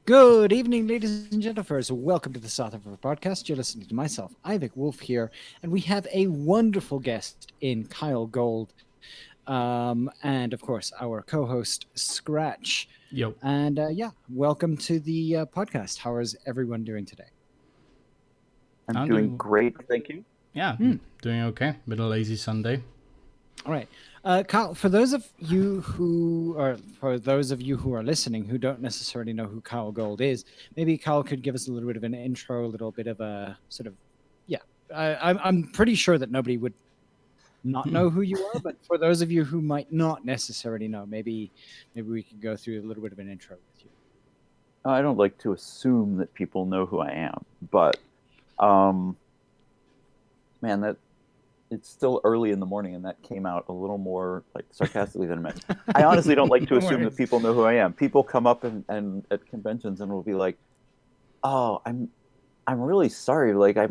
Good evening, ladies and gentlemen. Welcome to the south-afrifur Pawdcast. You're listening to myself, Ivik Wolf here, and we have a wonderful guest in Kyell Gold, and of course our co-host Scratch. Yo, And welcome to the podcast. How is everyone doing today? I'm I'm doing doing great, thank you. yeah, doing okay. Been a lazy Sunday. All right, Kyle. For those of you who are listening who don't necessarily know who Kyell Gold is, maybe Kyle could give us a little bit of an intro, a little bit of a sort of yeah. I'm pretty sure that nobody would not know who you are, but for those of you who might not necessarily know, maybe we could go through a little bit of an intro with you. I don't like to assume that people know who I am, but um, man, that it's still early in the morning, and that came out a little more like sarcastically than I meant. I honestly don't like to No assume that worries. people know who I am. People come up and at conventions and will be like, "Oh, I'm really sorry. I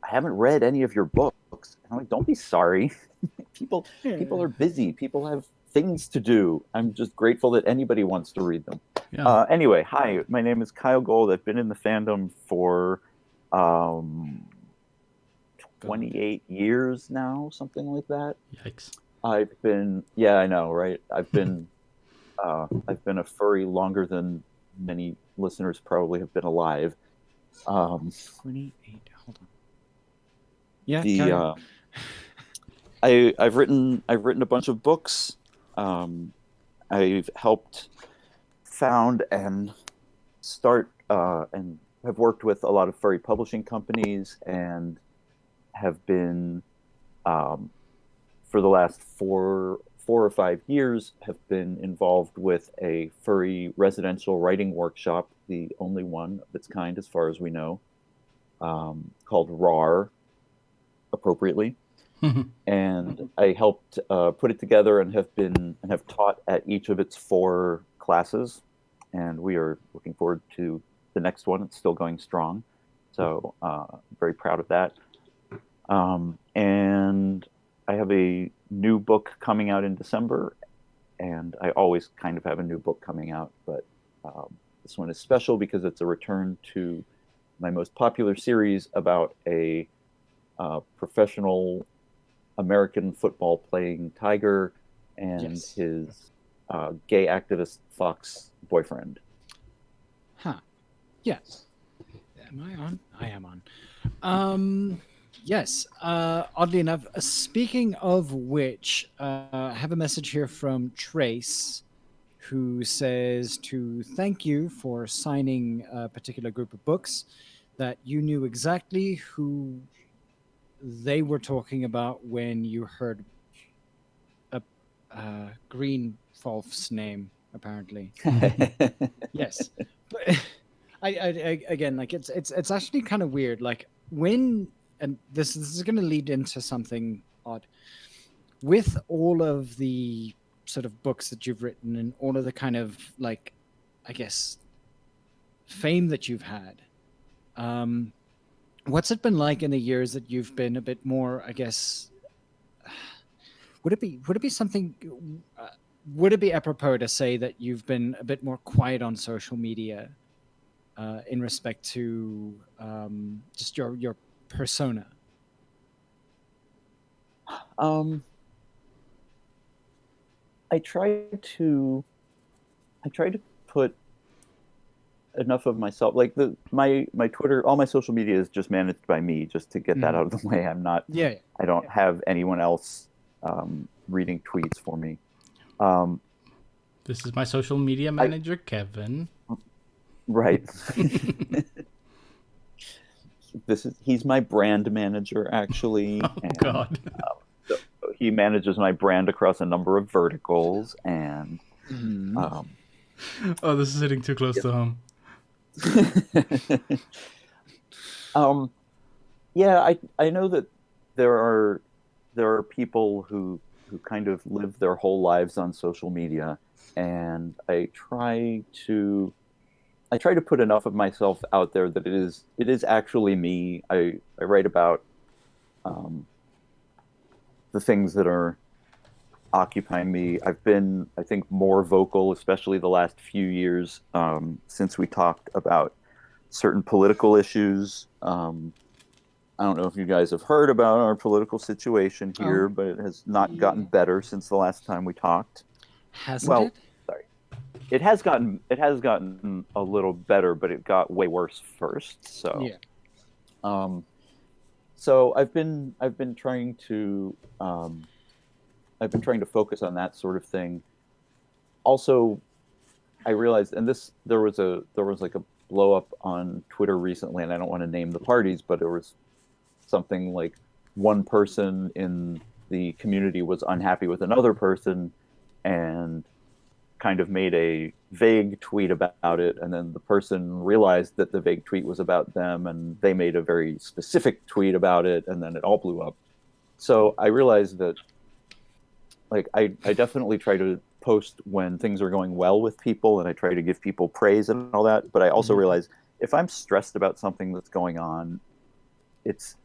haven't read any of your books." And I'm like, "Don't be sorry. People are busy. People have things to do. I'm just grateful that anybody wants to read them." Yeah, Anyway, hi, my name is Kyell Gold. I've been in the fandom for um, God. 28 years now, something like that. yikes. Yeah, I know, right? I've been a furry longer than many listeners probably have been alive. Um, 28. Hold on. Yeah, the carry on. I've written a bunch of books. Um, I've helped found and start and have worked with a lot of furry publishing companies and have been um, for the last four or 5 years have been involved with a furry residential writing workshop, the only one of its kind as far as we know, called RAR, appropriately. And I helped put it together and have taught at each of its four classes, and we are looking forward to the next one. It's still going strong, so very proud of that. And I have a new book coming out in December, and I always kind of have a new book coming out, but this one is special because it's a return to my most popular series about a professional American football playing tiger and Yes. his gay activist fox boyfriend. Huh. Yeah. Am I on? I am on. Yes. Oddly enough, speaking of which, I have a message here from Trace who says to thank you for signing a particular group of books, that you knew exactly who they were talking about when you heard a Green Wolf's name, apparently. Yes. But again, like it's actually kind of weird. Like when, and this is going to lead into something odd with all of the sort of books that you've written and all of the kind of like, I guess, fame that you've had. Um, what's it been like in the years that you've been a bit more, I guess, would it be something uh, would it be apropos to say that you've been a bit more quiet on social media in respect to just your persona? um, I try to I try to put enough of myself like my Twitter, all my social media is just managed by me, just to get that Mhm. out of the way. Yeah, yeah. I don't have anyone else reading tweets for me. Um, This is my social media I manager, Kevin. right. He's my brand manager actually, Oh and God. so he manages my brand across a number of verticals, and Mhm. um, Oh, this is hitting too close to home. um, yeah, I know that there are people who kind of live their whole lives on social media, and I try to put enough of myself out there that it is actually me. I write about um, the things that are occupying me. I've been, I think, more vocal, especially the last few years, since we talked about certain political issues. I don't know if you guys have heard about our political situation here, Oh, but it has not gotten yeah. better since the last time we talked. Hasn't Well, it? sorry. It has gotten a little better, but it got way worse first. Yeah. Um, so I've been trying to focus on that sort of thing. Also, I realized, and this there was like a blow up on Twitter recently, and I don't want to name the parties, but it was something like one person in the community was unhappy with another person, and kind of made a vague tweet about it, and then the person realized that the vague tweet was about them, and they made a very specific tweet about it, and then it all blew up. So I realized that, like, I definitely try to post when things are going well with people, and I try to give people praise and all that, but I also Mhm. realize if I'm stressed about something that's going on, it's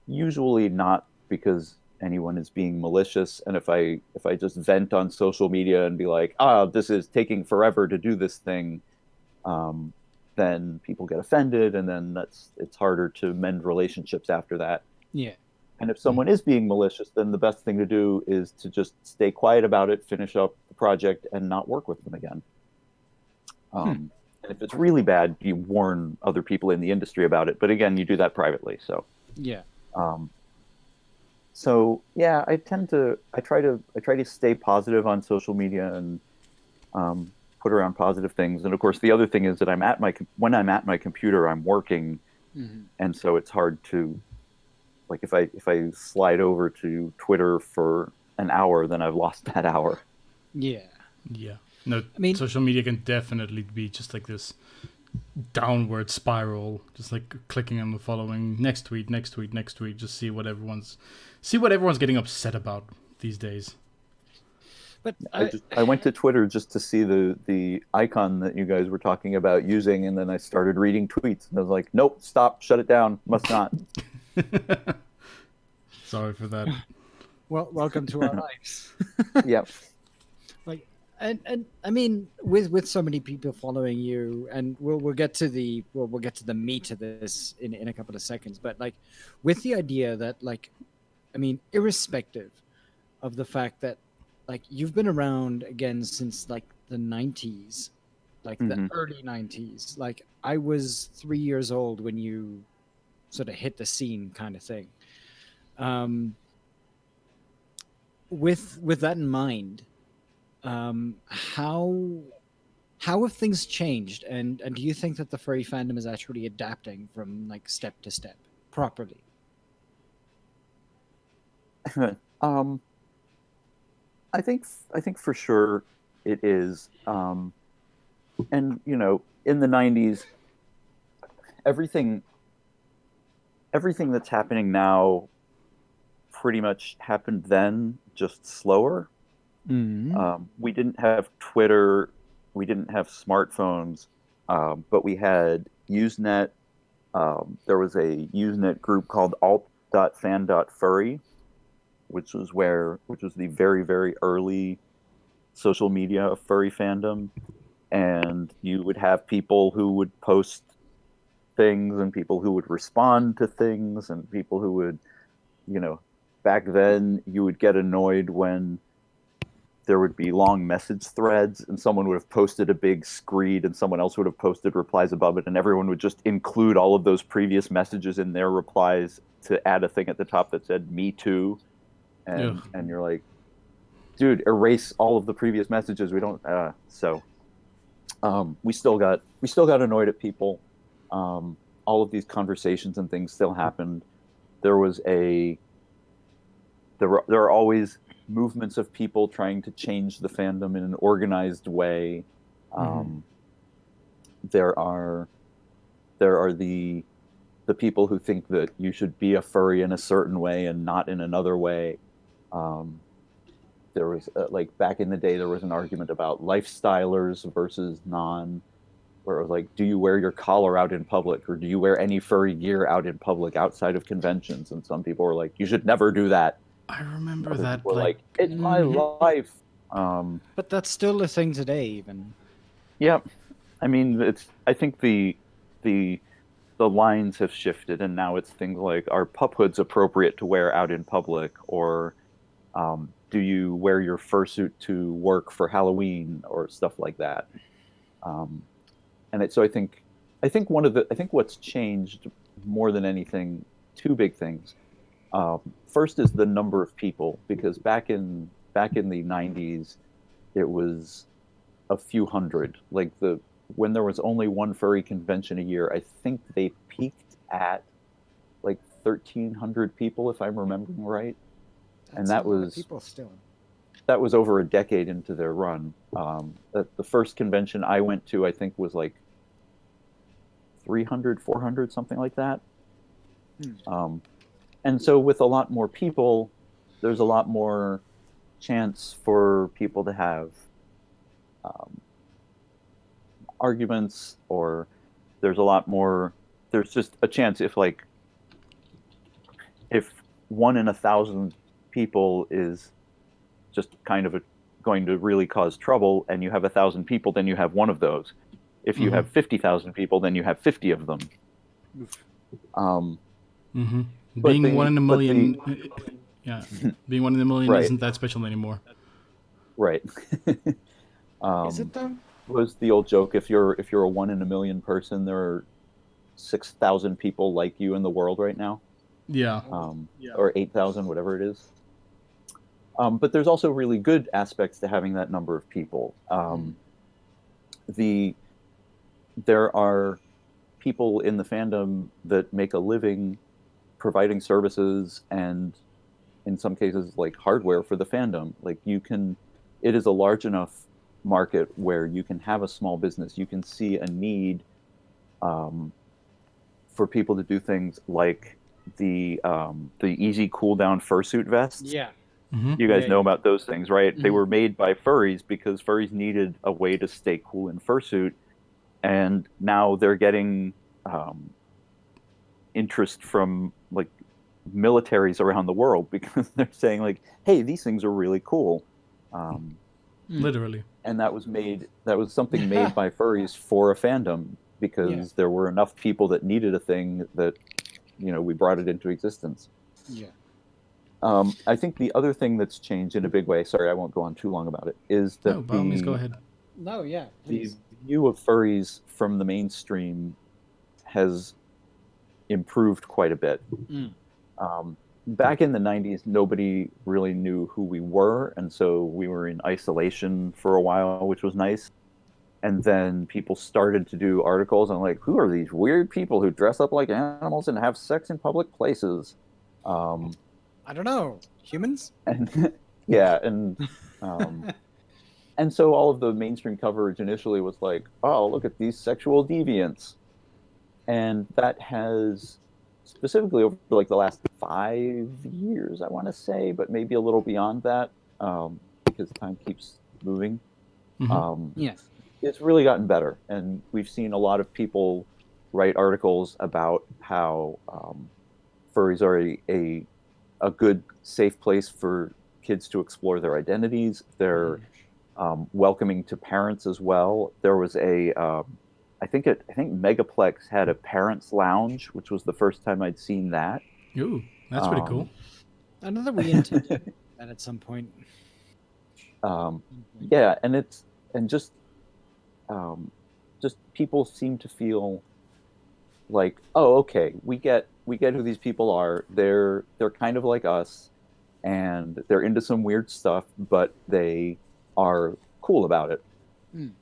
usually not because anyone is being malicious. And if I just vent on social media and be like, this is taking forever to do this thing, um, then people get offended, and then it's harder to mend relationships after that. Yeah. And if someone is being malicious, then the best thing to do is to just stay quiet about it, finish up the project, and not work with them again. And if it's really bad, you warn other people in the industry about it. But again, you do that privately. Yeah. Um, so yeah, I try to stay positive on social media, and put around positive things. And of course, the other thing is that when I'm at my computer, I'm working, Hmm. and so it's hard to, like, if I slide over to Twitter for an hour, then I've lost that hour. Yeah. Yeah. No, I mean, social media can definitely be just like this downward spiral, just like clicking on the following next tweet, next tweet, next tweet, just see what everyone's getting upset about these days. but I went to Twitter just to see the icon that you guys were talking about using, and then I started reading tweets, and I was like, nope, stop, shut it down, must not. Sorry for that. well, welcome to our lives. Yep. Like, and I mean, with so many people following you, and we'll get to the meat of this in a couple of seconds. But like, with the idea that, like, I mean, irrespective of the fact that, like, you've been around again since like the 90s, like the Hmm. early 90s. Like, I was 3 years old when you sort of hit the scene, kind of thing. Um, with that in mind, how have things changed, and do you think that the furry fandom is actually adapting from like step to step properly? um, I think for sure it is. And in the '90s, everything everything that's happening now pretty much happened then, just slower. Mm. We didn't have Twitter, we didn't have smartphones, but we had Usenet. There was a Usenet group called alt.fan.furry, which was the very, very early social media of furry fandom. And you would have people who would post things, and people who would respond to things, and people who would, you know, back then you would get annoyed when there would be long message threads, and someone would have posted a big screed, and someone else would have posted replies above it, and everyone would just include all of those previous messages in their replies to add a thing at the top that said "me too," Ugh. and you're like, dude, erase all of the previous messages. We don't. We still got annoyed at people. All of these conversations and things still happened. There was a there are always movements of people trying to change the fandom in an organized way. Um, there are the people who think that you should be a furry in a certain way and not in another way. Um, there was like back in the day, there was an argument about lifestylers versus non, where it was like, do you wear your collar out in public, or do you wear any furry gear out in public outside of conventions? And some people were like, you should never do that. I remember Other that. people were Like, like, it's my life. But that's still a thing today, even. Yeah, I mean, I think the the lines have shifted, and now it's things like, are pup hoods appropriate to wear out in public, or do you wear your fursuit to work for Halloween, or stuff like that. Um, so I think what's changed more than anything, two big things. First is the number of people, because back in the 90s, it was a few hundred. Like when there was only one furry convention a year, I think they peaked at like 1,300 people, if I'm remembering right. And That's a lot of people still. that was over a decade into their run. The first convention I went to, I think, was like 300, 400, something like that. Um, and so with a lot more people, there's a lot more chance for people to have um, arguments, or there's a lot more. There's just a chance if 1 in 1,000 people is just kind of going to really cause trouble, and you have 1,000 people, then you have one of those. If you have 50,000 people, then you have 50 of them. Um, being one in a but million, yeah, being 1 in a million right, isn't that special anymore. right. Is it though? Was the old joke, if you're a 1 in 1 million person, there are 6,000 people like you in the world right now. Yeah. Or 8,000, whatever it is. But there's also really good aspects to having that number of people. There are people in the fandom that make a living providing services, and in some cases like hardware for the fandom. Like it is a large enough market where you can have a small business. You can see a need for people to do things like the easy cool down fursuit vests. Yeah. You guys Yeah, know yeah. about those things, right? They were made by furries because furries needed a way to stay cool in fursuit, and now they're getting interest from like militaries around the world because they're saying like, "Hey, these things are really cool," Literally. and that was something made by furries for a fandom, because there were enough people that needed a thing that we brought it into existence. Yeah. I think the other thing that's changed in a big way, sorry, I won't go on too long about it, is No, that by all means, go ahead. No, yeah, the please. view of furries from the mainstream has improved quite a bit. Back in the 90s, nobody really knew who we were, and so we were in isolation for a while, which was nice. And then people started to do articles on like, who are these weird people who dress up like animals and have sex in public places? I don't know. Humans? And yeah, and so all of the mainstream coverage initially was like, oh, look at these sexual deviants. And that has, specifically over like the last 5 years, I want to say, but maybe a little beyond that, because time keeps moving. Yeah. It's really gotten better. And we've seen a lot of people write articles about how furries are a good, safe place for kids to explore their identities. They're welcoming to parents as well. There was I think Megaplex had a parents' lounge, which was the first time I'd seen that. Ooh, that's pretty cool. I know that we intend to do that at some point. Yeah, and just people seem to feel like, oh, okay, we get who these people are. They're kind of like us, and they're into some weird stuff, but they are cool about it. And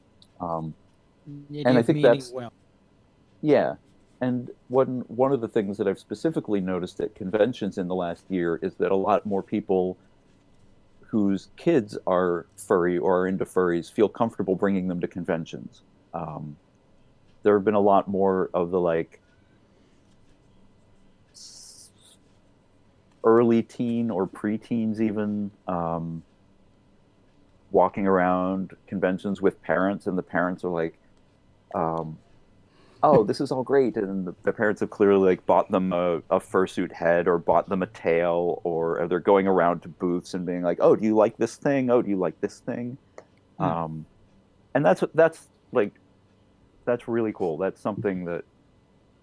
I think that's well. yeah. And one of the things that I've specifically noticed at conventions in the last year is that a lot more people whose kids are furry or are into furries feel comfortable bringing them to conventions. There have been a lot more of the like early teen or preteens even walking around conventions with parents, and the parents are like, oh, this is all great, and the parents have clearly like bought them a fursuit head or bought them a tail, or they're going around to booths and being like, oh, do you like this thing? Oh, do you like this thing? Hmm. Um, and that's like that's really cool. That's something that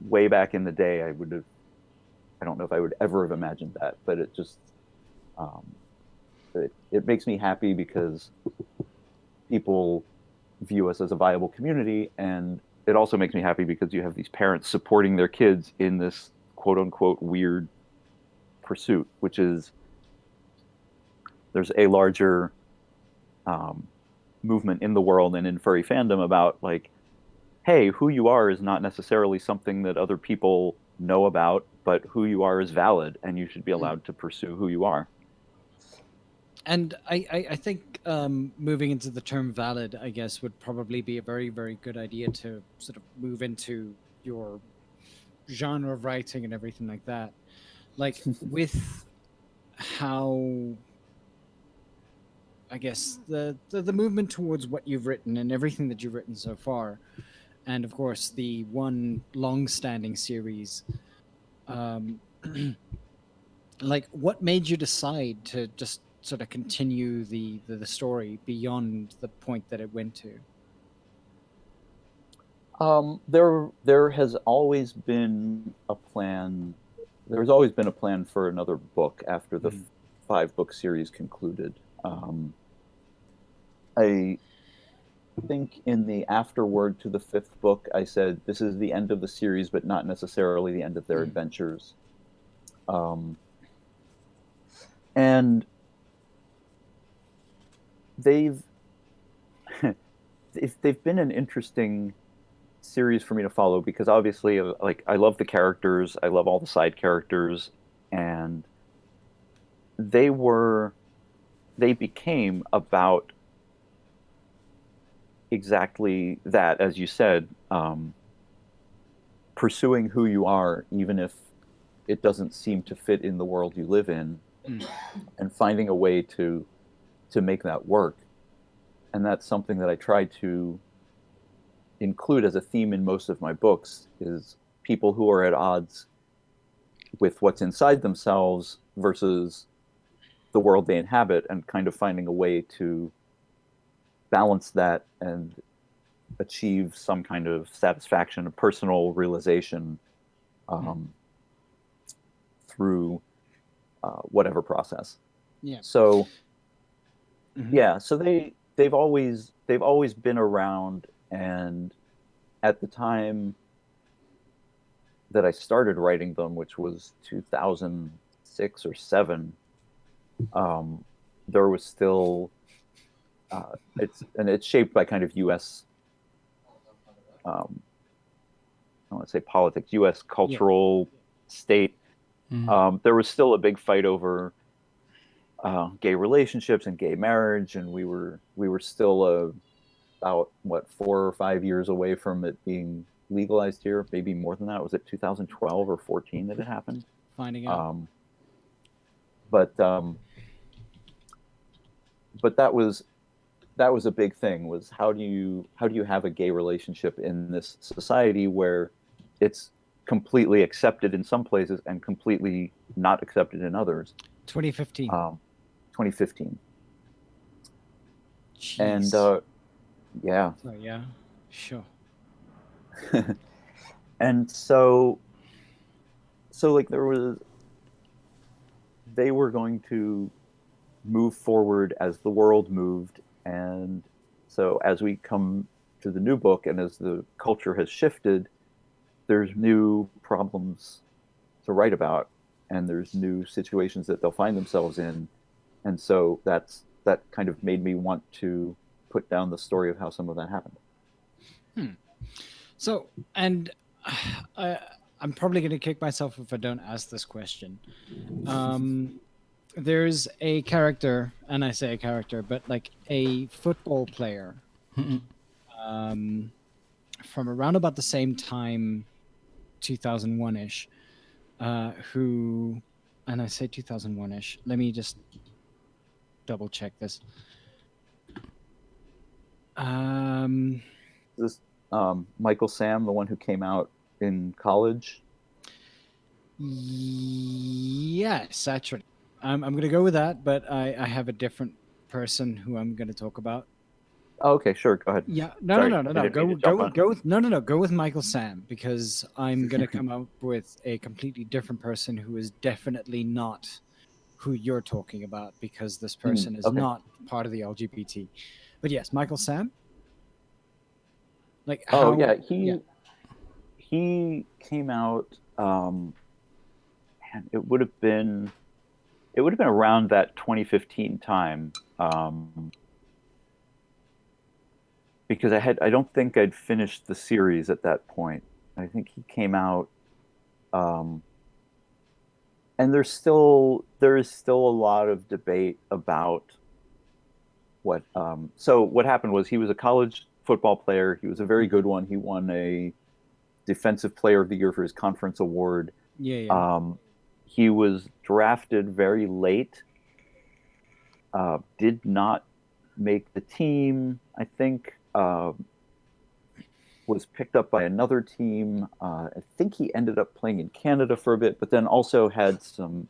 way back in the day I would have. I don't know if I would ever have imagined that, but it just um, it makes me happy because people view us as a viable community, and it also makes me happy because you have these parents supporting their kids in this quote unquote weird pursuit, which is there's a larger um, movement in the world and in furry fandom about like, hey, who you are is not necessarily something that other people know about, but who you are is valid, and you should be allowed to pursue who you are. And I think moving into the term valid, I guess, would probably be a very, very good idea to sort of move into your genre of writing and everything like that. Like with how I guess the movement towards what you've written and everything that you've written so far, and of course the one long-standing series. Um, like, what made you decide to just sort of continue the story beyond the point that it went to? There has always been a plan. There's always been a plan for another book after the Mhm. five-book series concluded. I think in the afterword to the fifth book, I said this is the end of the series, but not necessarily the end of their Mm. adventures. Um, and they've they've been an interesting series for me to follow because obviously, like I love the characters, I love all the side characters, and they were they became about exactly that, as you said, pursuing who you are, even if it doesn't seem to fit in the world you live in, Mm. and finding a way to make that work. And that's something that I try to include as a theme in most of my books is people who are at odds with what's inside themselves versus the world they inhabit and kind of finding a way to balance that and achieve some kind of satisfaction, a personal realization Mm. um, through whatever process. Yeah. So Hmm. yeah, so they've always been around, and at the time that I started writing them, which was 2006 or seven, um, there was still it's shaped by kind of U.S. Um, I don't want to say politics, U.S. Yeah. cultural state. Mm. There was still a big fight over gay relationships and gay marriage, and we were still about what 4 or 5 years away from it being legalized here, maybe more than that. Was it 2012 or 14 that it happened? Finding out. Um, but but that was a big thing. Was how do you have a gay relationship in this society where it's completely accepted in some places and completely not accepted in others? 2015. Um, 2015, and Jeez. yeah, So yeah, sure. and so like there was they were going to move forward as the world moved. And so as we come to the new book and as the culture has shifted, there's new problems to write about, and there's new situations that they'll find themselves in. And so that kind of made me want to put down the story of how some of that happened. Hmm. So, and I, I'm probably going to kick myself if I don't ask this question. Um, there's a character, and I say a character, but like a football player um, from around about the same time, 2001 ish, who, and I say 2001 ish, let me just double check this. Um, This Michael Sam, the one who came out in college? Yes, actually, I'm going to go with that, but I have a different person who I'm going to talk about. Oh, okay, sure. Go ahead. Yeah, no, no, Sorry, no, no, I no. didn't mean to jump on. Go with no, no, no. Go with Michael Sam because I'm going to come up with a completely different person who is definitely not who you're talking about because this person is Okay. not part of the LGBT. But yes, Michael Sam. Like Oh how? yeah, Yeah, he came out. Man, it would have been around that 2015 time, because I don't think I'd finished the series at that point. I think he came out, um, and there is still a lot of debate about what. So what happened was he was a college football player. He was a very good one. He won a Defensive Player of the Year for his conference award. yeah, yeah. Um, he was drafted very late, did not make the team, I think, was picked up by another team. I think he ended up playing in Canada for a bit, but then also had some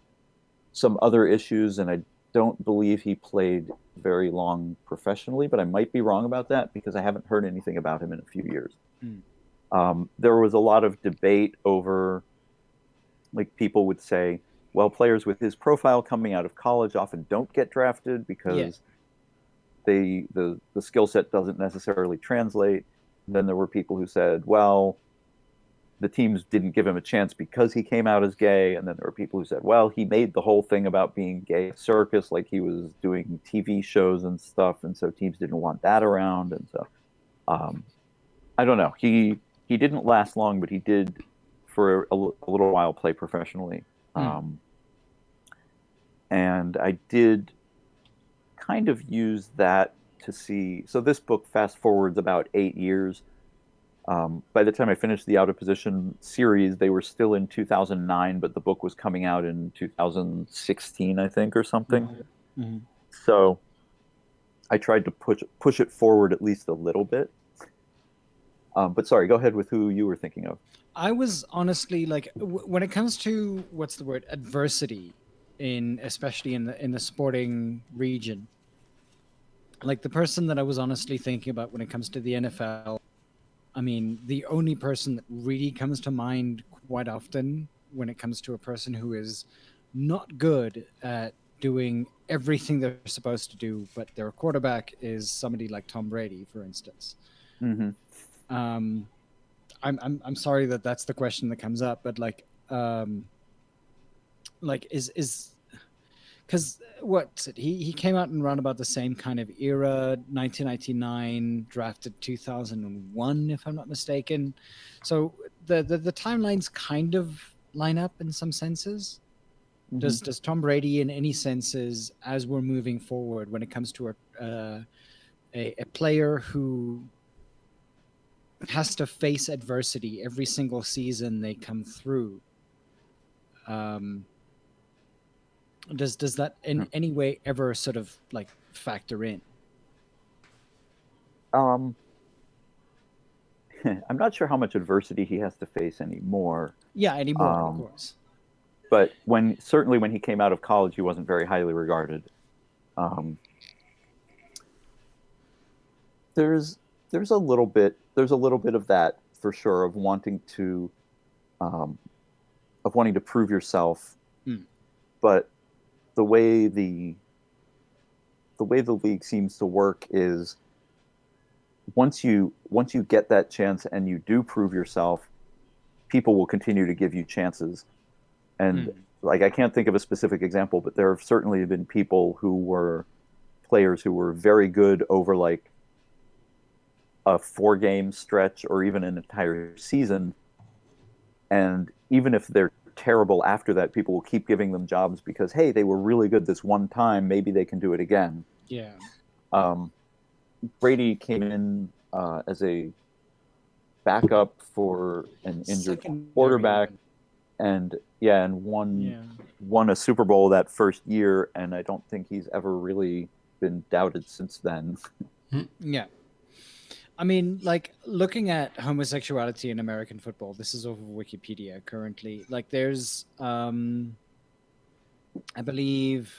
other issues, and I don't believe he played very long professionally, but I might be wrong about that because I haven't heard anything about him in a few years. Mm. There was a lot of debate over, like, people would say, well, players with his profile coming out of college often don't get drafted Yeah. because the skill set doesn't necessarily translate. And then there were people who said, well, the teams didn't give him a chance because he came out as gay. And then there were people who said, well, he made the whole thing about being gay a circus, like he was doing TV shows and stuff, and so teams didn't want that around. And so, um, I don't know. He didn't last long, but he did for a little while play professionally. Mm. Um, and I did kind of use that to see. So this book fast forwards about 8 years. By the time I finished the Out of Position series, they were still in 2009, but the book was coming out in 2016, I think, or something. Mm-hmm. So I tried to push it forward at least a little bit. But sorry, go ahead with who you were thinking of. I was honestly like, when it comes to what's the word adversity, in especially in the sporting region, like the person that I was honestly thinking about when it comes to the NFL. I mean, the only person that really comes to mind quite often when it comes to a person who is not good at doing everything they're supposed to do, but their quarterback is somebody like Tom Brady, for instance. Hmm. Um, I'm sorry that that's the question that comes up, but like is because what he came out and around about the same kind of era, 1999, drafted 2001 if I'm not mistaken. So the timelines kind of line up in some senses. Hmm. Does Tom Brady in any senses, as we're moving forward, when it comes to a player who has to face adversity every single season they come through, um, does that in any way ever sort of like factor in? Um, I'm not sure how much adversity he has to face anymore. Yeah, anymore, of Um, course. but certainly when he came out of college, he wasn't very highly regarded. Um, there's there's a little bit of that for sure, um, of wanting to prove yourself. Mm. But the way the league seems to work is, once you get that chance and you do prove yourself, people will continue to give you chances. And, Mm. like, I can't think of a specific example, but there have certainly been people who were players who were very good over, like, a 4 game stretch or even an entire season. And even if they're terrible after that, people will keep giving them jobs because, hey, they were really good this one time. Maybe they can do it again. Yeah. Um, Brady came in as a backup for an injured Secondary quarterback, even. and yeah, and won Yeah. won a Super Bowl that first year, and I don't think he's ever really been doubted since then. Yeah. I mean, like looking at homosexuality in American football, this is over Wikipedia currently. Like there's I believe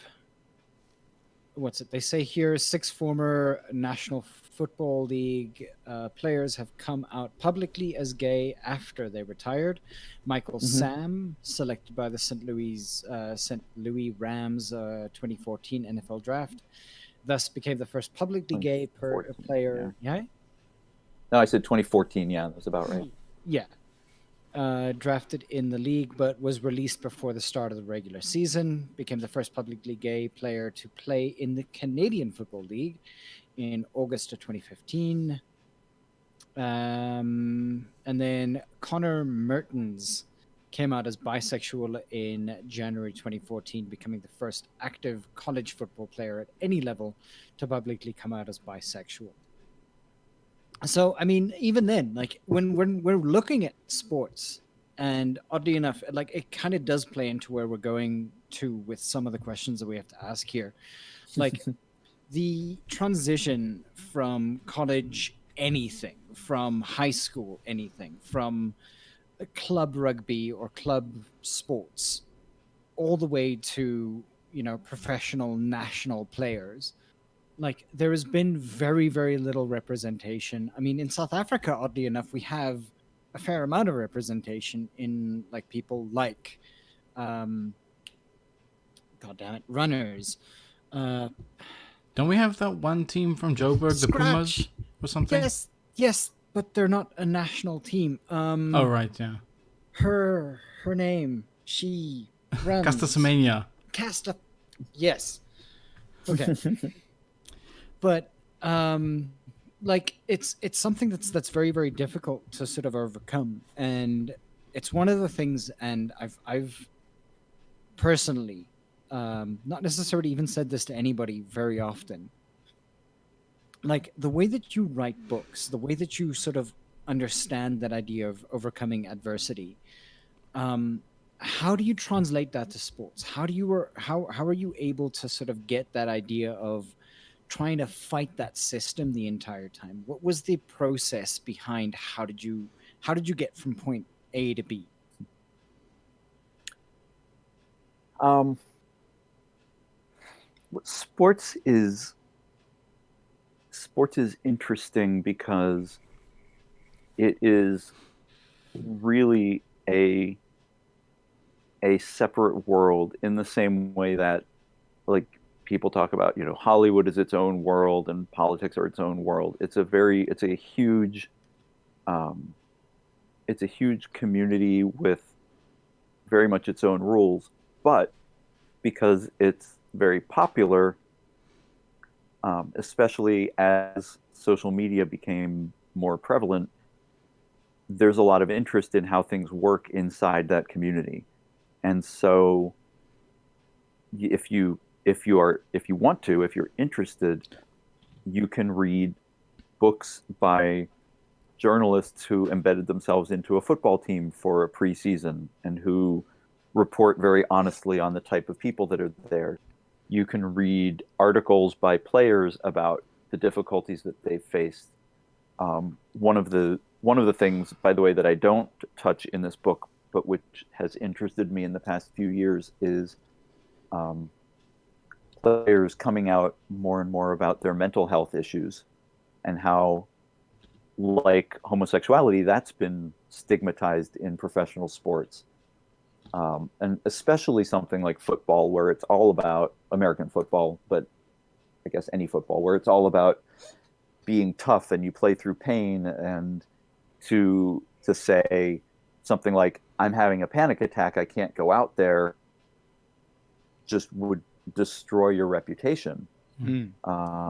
what's it? They say here 6 former National Football League players have come out publicly as gay after they retired. Michael Hmm. Sam, selected by the St. Louis Rams 2014 NFL Draft, thus became the first publicly gay 2014, yeah. player. Yeah, No, I said 2014. Yeah, that's about right. yeah. Drafted in the league, but was released before the start of the regular season. Became the first publicly gay player to play in the Canadian Football League in August of 2015. And then Connor Mertens came out as bisexual in January 2014, becoming the first active college football player at any level to publicly come out as bisexual. So, I mean, even then, like when we're looking at sports, and oddly enough, like it kind of does play into where we're going to with some of the questions that we have to ask here. Like the transition from college anything, from high school anything, from club rugby or club sports, all the way to, professional national players. Like there has been very, very little representation. I mean, in South Africa, oddly enough, we have a fair amount of representation in like people like um god damn it, runners, uh Don't we have that one team from Joburg, the Pumas scratch. or something? Yes, but they're not a national team. Oh right, yeah. Her name, she runs Castasemania. Casta. Yes. Okay. But like it's something that's very, very difficult to sort of overcome, and it's one of the things, and I've personally not necessarily even said this to anybody very often. Like the way that you write books, the way that you sort of understand that idea of overcoming adversity, um how do you translate that to sports? How are you able to sort of get that idea of trying to fight that system the entire time? What was the process behind how did you get from point A to B? Um, sports is interesting because it is really a separate world in the same way that like people talk about, Hollywood is its own world and politics are its own world. Um, it's a huge community with very much its own rules, but because it's very popular, especially as social media became more prevalent, there's a lot of interest in how things work inside that community. And so if you're interested, you can read books by journalists who embedded themselves into a football team for a preseason and who report very honestly on the type of people that are there. You can read articles by players about the difficulties that they've faced. One of the things, by the way, that I don't touch in this book, but which has interested me in the past few years, is um, players coming out more and more about their mental health issues and how, like homosexuality, that's been stigmatized in professional sports. And especially something like football, where it's all about American football, but I guess any football, where it's all about being tough and you play through pain, and to say something like, I'm having a panic attack, I can't go out there, just would destroy your reputation. Mm.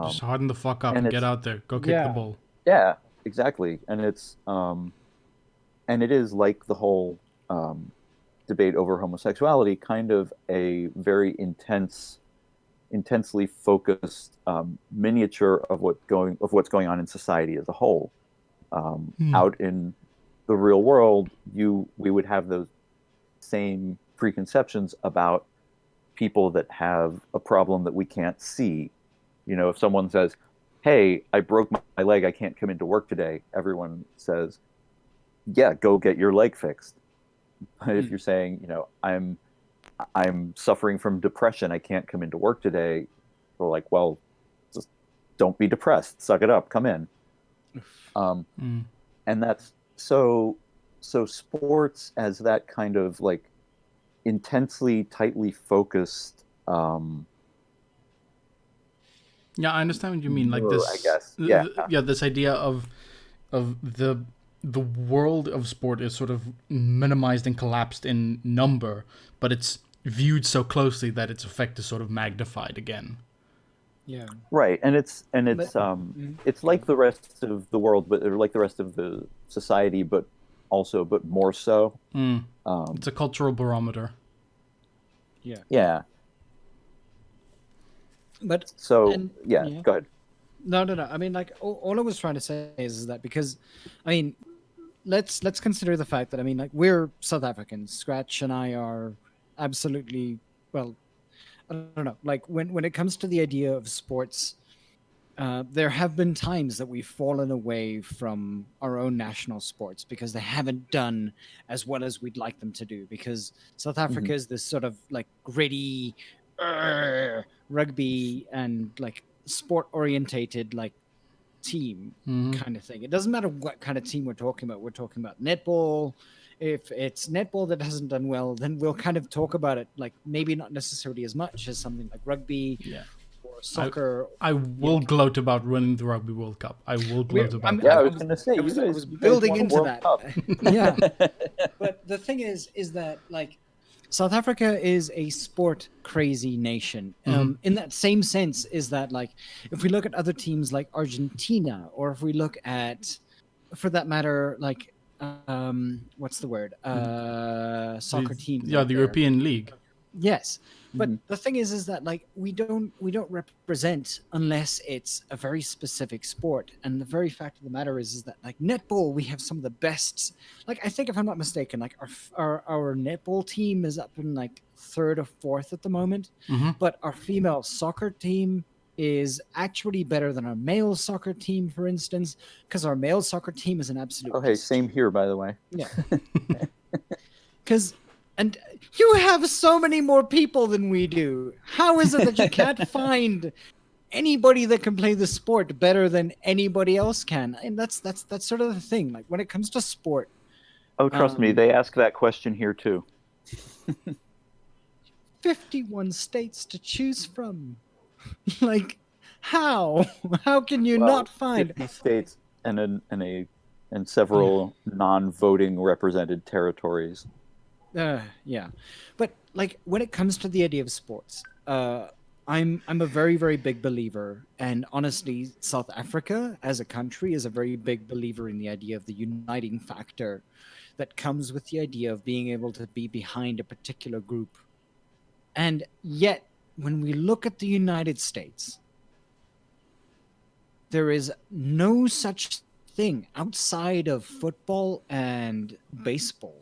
Just harden the fuck up and and get out there. Go kick the Yeah. ball. Yeah, exactly. And it is like the whole debate over homosexuality, kind of a very intensely focused miniature of what's going on in society as a whole. Out in the real world, we would have those same preconceptions about people that have a problem that we can't see. If someone says, hey, I broke my leg, I can't come into work today, everyone says, yeah, go get your leg fixed. But if Mm. you're saying, I'm suffering from depression, I can't come into work today, we're like, well, just don't be depressed, suck it up, come in. Um, Mm. and that's so sports as that kind of like intensely tightly focused Yeah, I understand what you mean. Like I this, guess. Yeah. yeah, this idea of the world of sport is sort of minimized and collapsed in number, but it's viewed so closely that its effect is sort of magnified again. Yeah. Right. And But it's go like on. the rest of the world, but or like the rest of the society, but more so. Mm. It's Um a cultural barometer. Yeah. yeah. But So and yeah, yeah. go ahead. No, no, no. I mean, like, all I was trying to say is that because, I mean, let's consider the fact that, I mean, like, we're South Africans. Scratch and I are absolutely, well, I don't know. Like, when it comes to the idea of sports, there have been times that we've fallen away from our own national sports because they haven't done as well as we'd like them to do. Because South Mhm. Africa is this sort of like gritty rugby and like sport orientated like team Hmm. kind of thing. It doesn't matter what kind of team we're talking about. We're talking about netball. If it's netball that hasn't done well, then we'll kind of talk about it like maybe not necessarily as much as something like rugby Yeah, or I soccer. I Yeah, will gloat about winning the Rugby World Cup. I will gloat about Yeah, I that. was gonna say I was you guys building won a into World that. Cup. Yeah, but the thing is that like South Africa is a sport crazy nation. Hmm. In that same sense, is that like if we look at other teams like Argentina, or if we look at, for that matter, like what's the word? The Soccer teams yeah, out the there. European League. Yes, but Mhm. the thing is that like we don't represent unless it's a very specific sport. And the very fact of the matter is that like netball, we have some of the best. Like I think if I'm not mistaken, like our netball team is up in like third or fourth at the moment, Hmm. but our female soccer team is actually better than our male soccer team, for instance, because our male soccer team is an absolute Oh, hey, piece of same shit. here, by the way. Yeah, because and you have so many more people than we do. How is it that you can't find anybody that can play the sport better than anybody else can? And that's sort of the thing. Like when it comes to sport, Oh, trust me, um, they ask that question here too. 51 states to choose from. Like how? How can you not Well, find? 50 states and several non-voting represented territories. Yeah, but like when it comes to the idea of sports, I'm a very very big believer, and honestly, South Africa as a country is a very big believer in the idea of the uniting factor that comes with the idea of being able to be behind a particular group. And yet, when we look at the United States, there is no such thing outside of football and baseball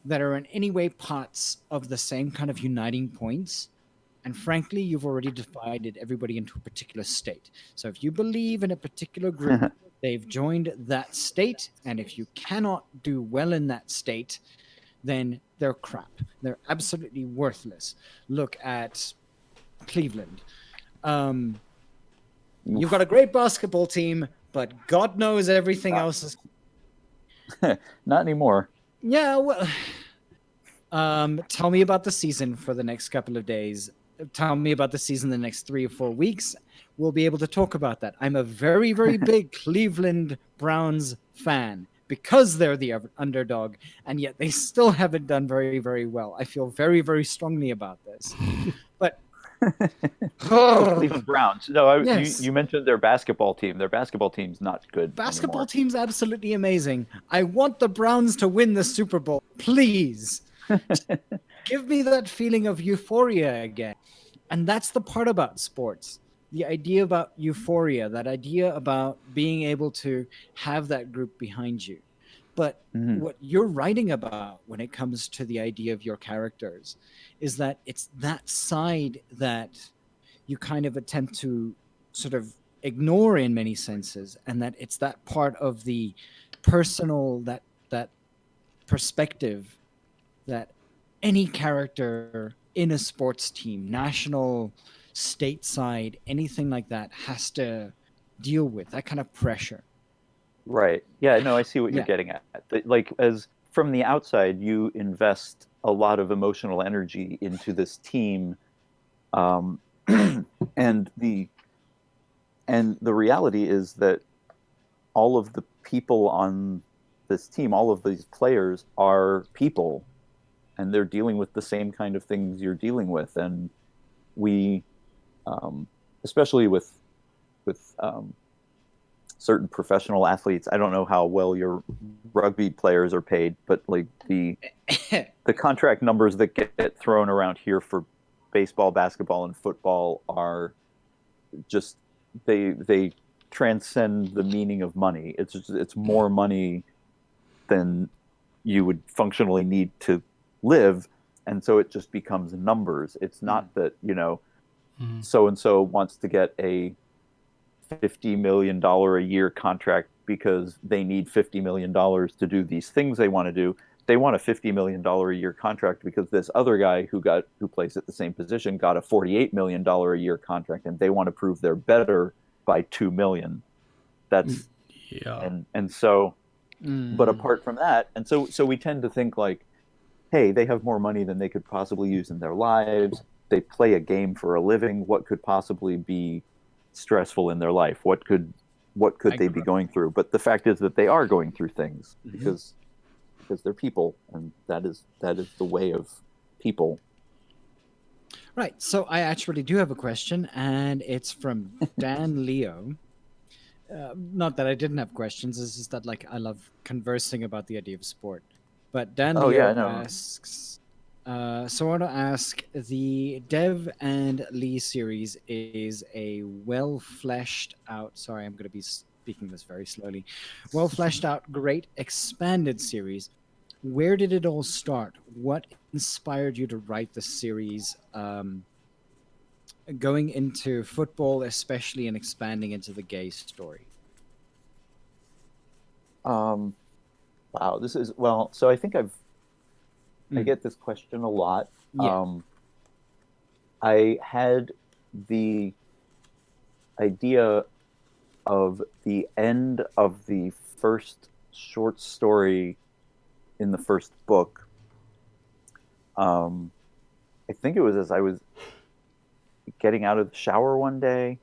that are in any way parts of the same kind of uniting points. And frankly, you've already divided everybody into a particular state. So if you believe in a particular group, they've joined that state. And if you cannot do well in that state, then they're crap. They're absolutely worthless. Look at Cleveland. Um, you've got Oof. a great basketball team, but God knows everything Not, else is. not anymore. Yeah, well, tell me about the season for the next couple of days. Tell me about the season the next 3 or 4 weeks. We'll be able to talk about that. I'm a very, very big Cleveland Browns fan because they're the underdog, and yet they still haven't done very, very well. I feel very, very strongly about this. But Oh, Cleveland Browns. No, yes, you mentioned their basketball team. Their basketball team's not good basketball anymore. team's absolutely amazing. I want the Browns to win the Super Bowl, please. Give me that feeling of euphoria again. And that's the part about sports, the idea about euphoria, that idea about being able to have that group behind you. But Mhm. what you're writing about when it comes to the idea of your characters is that it's that side that you kind of attempt to sort of ignore in many senses, and that it's that part of the personal, that perspective, that any character in a sports team, national, stateside, anything like that, has to deal with that kind of pressure. Right. Yeah, no, I see what you're Yeah. getting at. Like, as from the outside, you invest a lot of emotional energy into this team, um, and the reality is that all of the people on this team, all of these players are people, and they're dealing with the same kind of things you're dealing with. And we, um, especially with certain professional athletes, I don't know how well your rugby players are paid, but like the contract numbers that get thrown around here for baseball, basketball, and football are just they transcend the meaning of money. It's more money than you would functionally need to live, and so it just becomes numbers. It's not that, so and so wants to get a $50 million a year contract because they need $50 million to do these things they want to do. They want a $50 million a year contract because this other guy who plays at the same position got a $48 million a year contract, and they want to prove they're better by 2 million. That's Yeah. and so, but Mm. apart from that, and so we tend to think like, hey, they have more money than they could possibly use in their lives. They play a game for a living. What could possibly be stressful in their life? What could I they be grew up. going through? But the fact is that they are going through things Mhm. because they're people, and that is the way of people. Right. So I actually do have a question, and it's from Dan Leo. Not that I didn't have questions. It's just that like I love conversing about the idea of sport. But Dan Oh yeah, Leo no. asks. So I want to ask: the Dev and Lee series is a well fleshed out. Sorry, I'm going to be speaking this very slowly. Well fleshed out, great expanded series. Where did it all start? What inspired you to write the series? Going into football, especially, and expanding into the gay story. Um, wow, this is well. So I think I Mm, get this question a lot. yeah. I had the idea of the end of the first short story in the first book. Um, I think it was as I was getting out of the shower one day,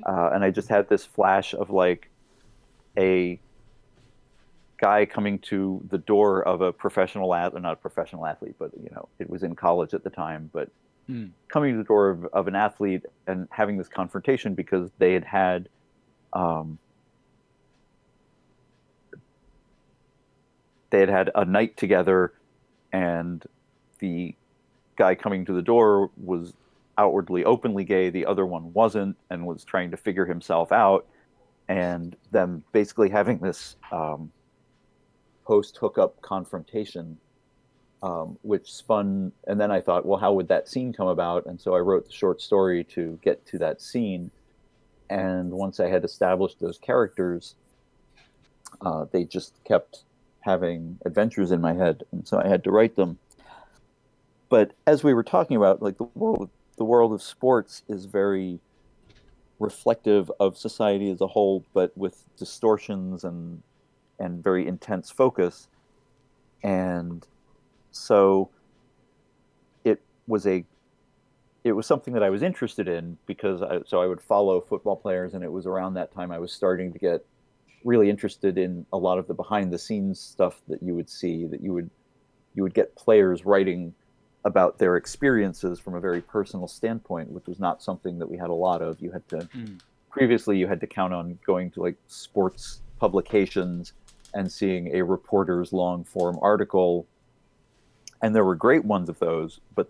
and I just had this flash of like a guy coming to the door of a professional athlete, not a professional athlete, but it was in college at the time, but Mm, coming to the door of an athlete and having this confrontation because um, they had had a night together, and the guy coming to the door was outwardly openly gay, the other one wasn't, and was trying to figure himself out, and them basically having this post hookup confrontation, which spun. And then I thought, well, how would that scene come about? And so I wrote the short story to get to that scene. And once I had established those characters, they just kept having adventures in my head, and so I had to write them. But as we were talking about, like the world of sports is very reflective of society as a whole, but with distortions and very intense focus. And so it was a it was something that I was interested in because I would follow football players, and it was around that time I was starting to get really interested in a lot of the behind the scenes stuff that you would see, that you would get players writing about their experiences from a very personal standpoint, which was not something that we had a lot of. mm, Previously you had to count on going to like sports publications and seeing a reporter's long form article, and there were great ones of those, but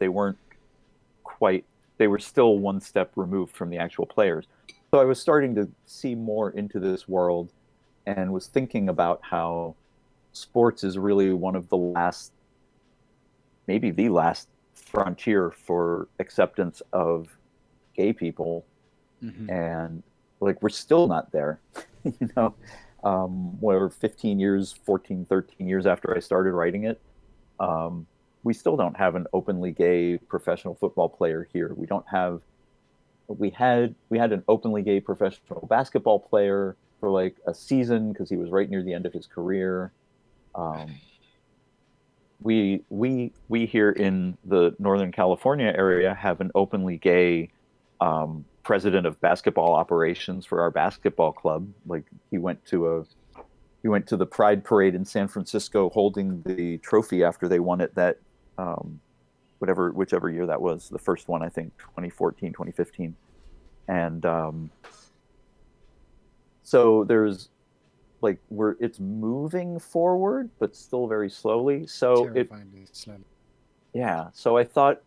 quite they were still one step removed from the actual players. So I was starting to see more into this world, and was thinking about how sports is really one of the last, maybe the last frontier for acceptance of gay people. hmm And like we're still not there, you know. Whatever, 15 years, 14, 13 years after I started writing it, um, we still don't have an openly gay professional football player here. We don't have. We had an openly gay professional basketball player for like a season because he was right near the end of his career. Um, we here in the Northern California area have an openly gay president of basketball operations for our basketball club. Like he went to the Pride Parade in San Francisco holding the trophy after they won it that whichever year that was, the first one, I think 2014, 2015. And so there's like it's moving forward, but still very slowly. Terrifyingly slowly. Yeah. So I thought,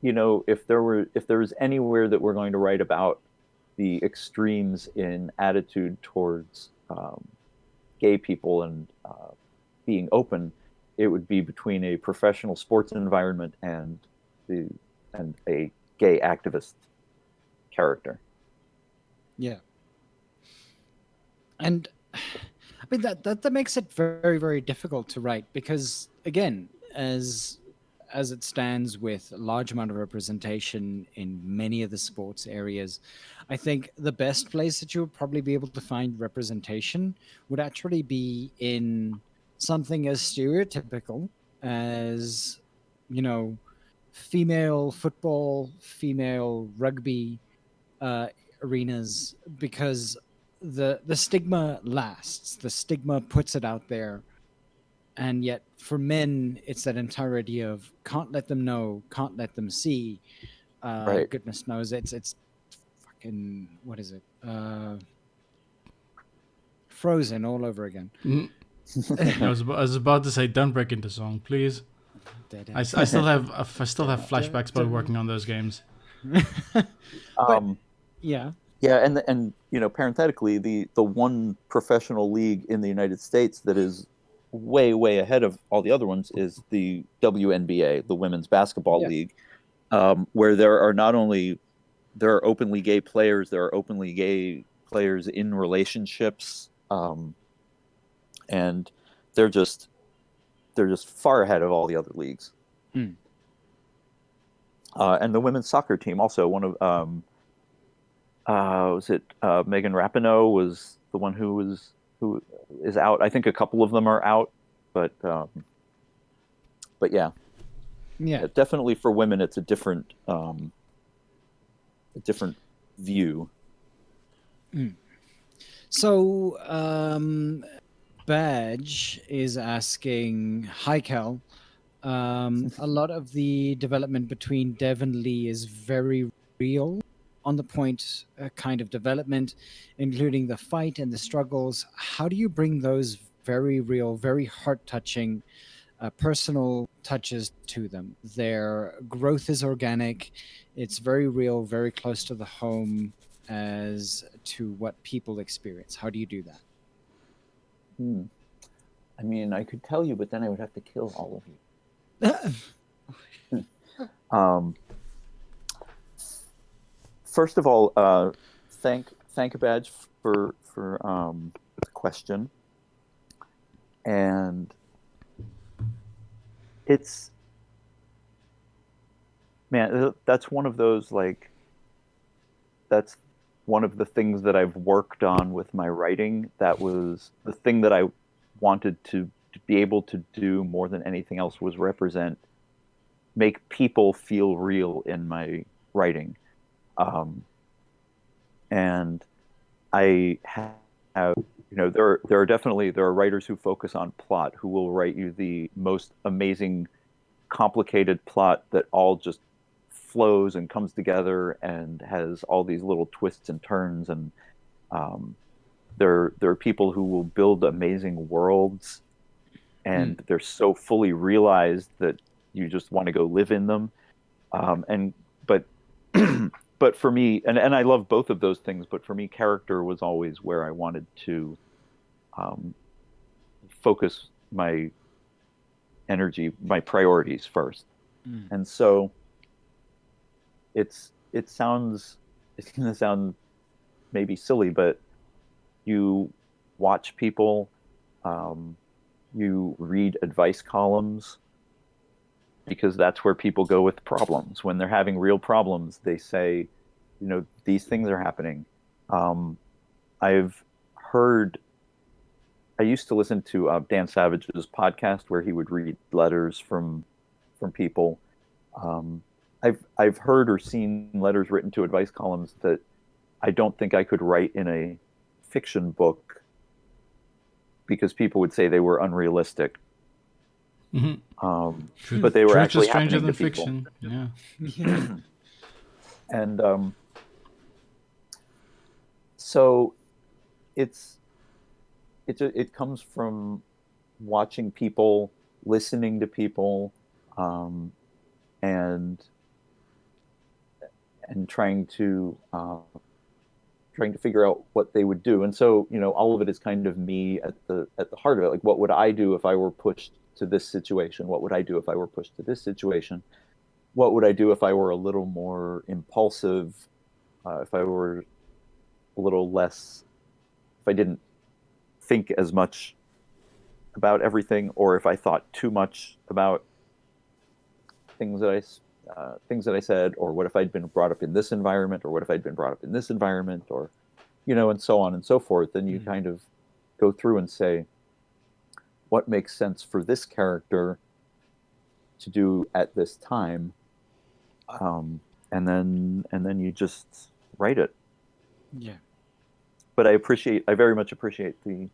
if there was anywhere that we're going to write about the extremes in attitude towards gay people and being open, it would be between a professional sports environment and a gay activist character. Yeah. And I mean that makes it very, very difficult to write because again, as it stands with a large amount of representation in many of the sports areas, I think the best place that you would probably be able to find representation would actually be in something as stereotypical as, you know, female football, female rugby, uh, arenas, because the stigma lasts. The stigma puts it out there, and yet for men, it's that entire idea of can't let them know, can't let them see. Right. Goodness knows, it's fucking what is it? Frozen all over again. Mm. I was about to say, don't break into song, please. I still have flashbacks about working on those games. But yeah, Yeah, and parenthetically, the one professional league in the United States that is way, way ahead of all the other ones is the WNBA, the Women's Basketball Yeah. League, where there are openly gay players, there are openly gay players in relationships, and they're just far ahead of all the other leagues. Mm. And the women's soccer team also, one of was it Megan Rapinoe was the one who is out. I think a couple of them are out, but yeah. Yeah. Definitely for women, it's a different view. Mm. So Badge is asking, hi Cal. A lot of the development between Dev and Lee is very real, on the point kind of development, including the fight and the struggles. How do you bring those very real, very heart touching, personal touches to them? Their growth is organic, it's very real, very close to the home as to what people experience. How do you do that? I mean, I could tell you, but then I would have to kill all of you. First of all, thank Badge for the question, and it's, man, that's one of those, like, that's one of the things that I've worked on with my writing. That was the thing that I wanted to be able to do more than anything else, was make people feel real in my writing. And I have, there are writers who focus on plot, who will write you the most amazing, complicated plot that all just flows and comes together and has all these little twists and turns. And there are people who will build amazing worlds, and they're so fully realized that you just want to go live in them. But for me, and I love both of those things, but for me, character was always where I wanted to focus my energy, my priorities first. And so it's going to sound maybe silly, but you watch people, you read advice columns because that's where people go with problems. When they're having real problems, they say, these things are happening. I've heard, I used to listen to Dan Savage's podcast where he would read letters from people. Um, I've heard or seen letters written to advice columns that I don't think I could write in a fiction book because people would say they were unrealistic. But they were Truth is actually stranger happening than to people. fiction. Yeah. Yeah. And so it comes from watching people, listening to people, and trying to figure out what they would do. And so, all of it is kind of me at the heart of it. Like, what would I do if I were pushed to this situation? What would I do if I were pushed to this situation? What would I do if I were a little more impulsive? If I were a little less, if I didn't think as much about everything, or if I thought too much about things that I said, or what if I'd been brought up in this environment, or what if I'd been brought up in this environment, or and so on and so forth. And you kind of go through and say, what makes sense for this character to do at this time, and then you just write it. Yeah. But I very much appreciate the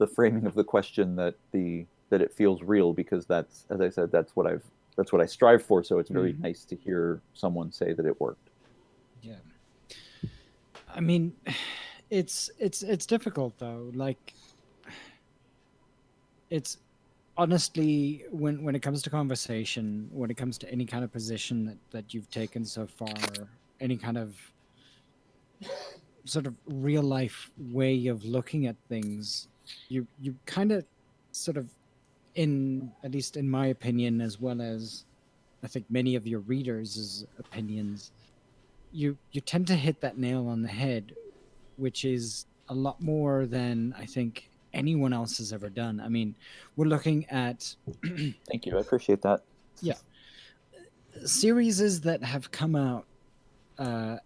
framing of the question that it feels real, because that's, as I said, that's what I strive for. So it's very nice to hear someone say that it worked. Yeah. I mean, it's difficult though. Like, it's honestly, when it comes to conversation, when it comes to any kind of position that you've taken so far, any kind of sort of real life way of looking at things, you kind of sort of, in at least in my opinion, as well as I think many of your readers' opinions, you tend to hit that nail on the head, which is a lot more than I think anyone else has ever done. I mean, we're looking at Thank you. I appreciate that. yeah, series that have come out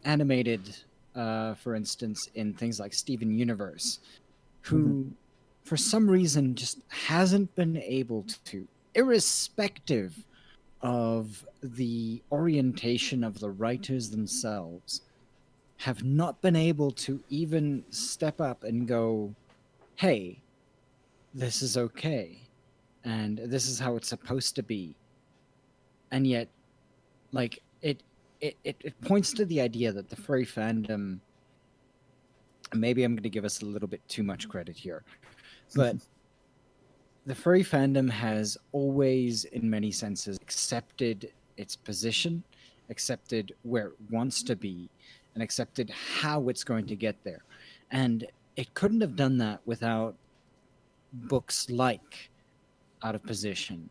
animated, for instance, in things like Steven Universe, who for some reason just hasn't been able to, irrespective of the orientation of the writers themselves, have not been able to even step up and go, hey, this is okay, and this is how it's supposed to be. And yet, like, it points to the idea that the furry fandom, maybe I'm going to give us a little bit too much credit here, but the furry fandom has always, in many senses, accepted its position, accepted where it wants to be, and accepted how it's going to get there. And it couldn't have done that without books like Out of Position.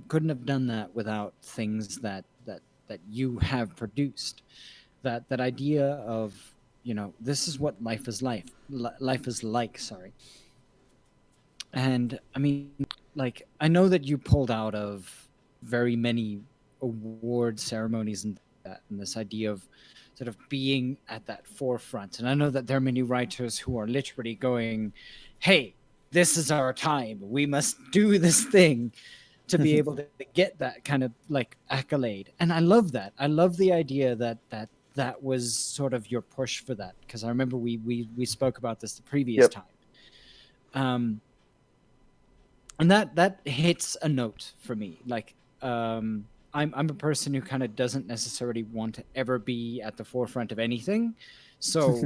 Couldn't have done that without things that you have produced. That idea of, this is what life is life is like. Sorry. And I mean, like, I know that you pulled out of very many award ceremonies and that, and this idea of sort of being at that forefront. And I know that there are many writers who are literally going, hey, this is our time. We must do this thing to be able to get that kind of like accolade. And I love that. I love the idea that was sort of your push for that. Because I remember we spoke about this the previous time. And that hits a note for me. Like, I'm a person who kind of doesn't necessarily want to ever be at the forefront of anything. So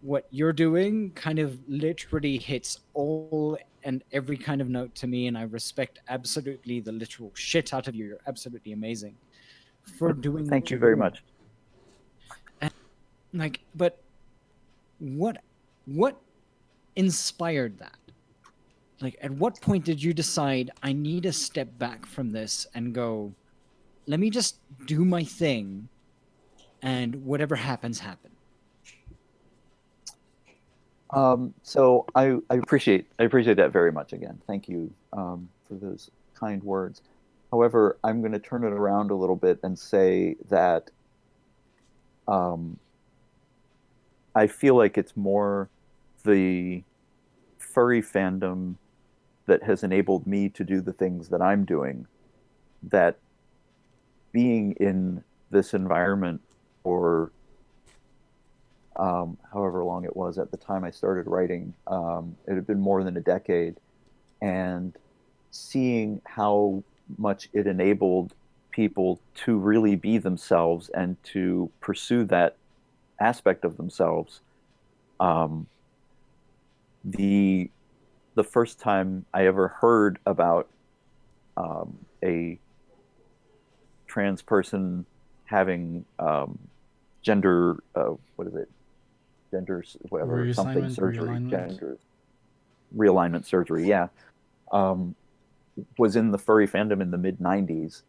what you're doing kind of literally hits all and every kind of note to me, and I respect absolutely the literal shit out of you. You're absolutely amazing for doing. Thank you very much. And, like, but what inspired that? Like, at what point did you decide, I need to step back from this and go, let me just do my thing, and whatever happens, happen? So I appreciate that very much again. Thank you for those kind words. However, I'm going to turn it around a little bit and say that um, I feel like it's more the furry fandom that has enabled me to do the things that I'm doing. That being in this environment for however long it was at the time I started writing, it had been more than a decade, and seeing how much it enabled people to really be themselves and to pursue that aspect of themselves. Um, the the first time I ever heard about a trans person having gender, what is it, gender, whatever, something Reassignment, surgery, realignment. gender realignment surgery, yeah, um, was in the furry fandom in the mid '90s.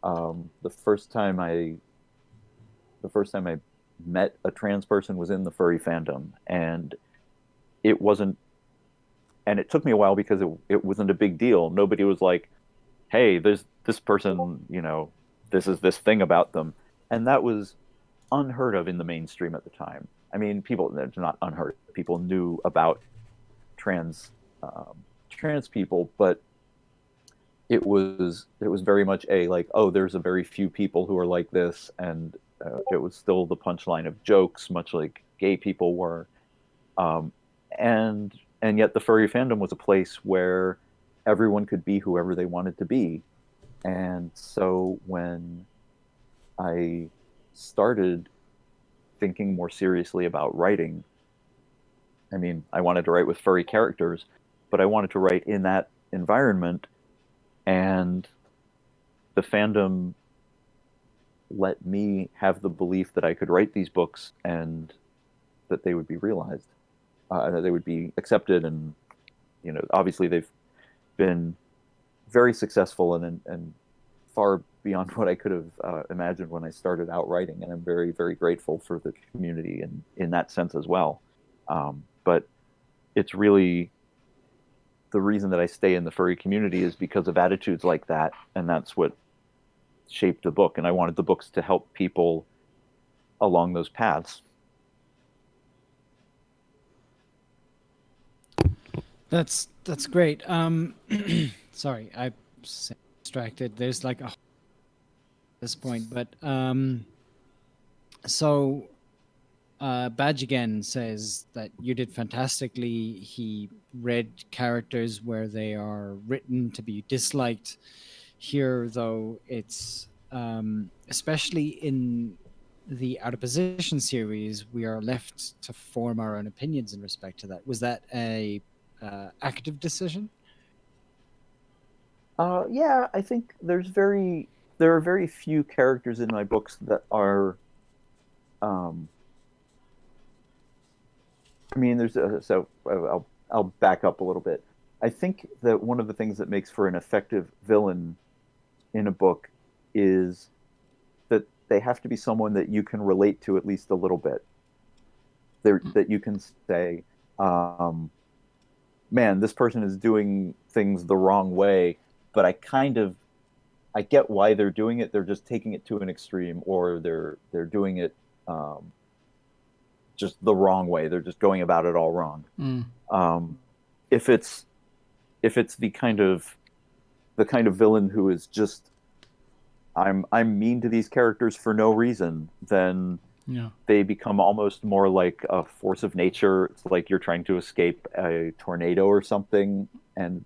The first time I met a trans person was in the furry fandom, and it wasn't, and it took me a while because it wasn't a big deal. Nobody was like, "Hey, there's this person, this is this thing about them," and that was unheard of in the mainstream at the time. I mean, people, it's not unheard. People knew about trans trans people, but it was very much a like, oh, there's a very few people who are like this, and it was still the punchline of jokes, much like gay people were, um, and and yet the furry fandom was a place where everyone could be whoever they wanted to be, and so when I started thinking more seriously about writing, I mean, I wanted to write with furry characters, but I wanted to write in that environment, and the fandom let me have the belief that I could write these books and that they would be realized, that they would be accepted, and obviously they've been very successful and far beyond what I could have imagined when I started out writing, and I'm very very grateful for the community and in that sense as well. But it's really the reason that I stay in the furry community is because of attitudes like that, and that's what shaped the book. And I wanted the books to help people along those paths. That's great. Sorry, I distracted. There's like a this point, but so Badge again says that you did fantastically. He read characters where they are written to be disliked. Here, though, it's especially in the Out of Position series, we are left to form our own opinions in respect to that. Was that a active decision? Yeah, I think there are very few characters in my books that are. Um, I mean, I'll back up a little bit. I think that one of the things that makes for an effective villain in a book is that they have to be someone that you can relate to at least a little bit. That you can say, um, "Man, this person is doing things the wrong way," but I get why they're doing it. They're just taking it to an extreme, or they're doing it um, just the wrong way. They're just going about it all wrong. Mm. Um, if it's the kind of villain who is just I'm mean to these characters for no reason, then Yeah. they become almost more like a force of nature. It's like you're trying to escape a tornado or something, and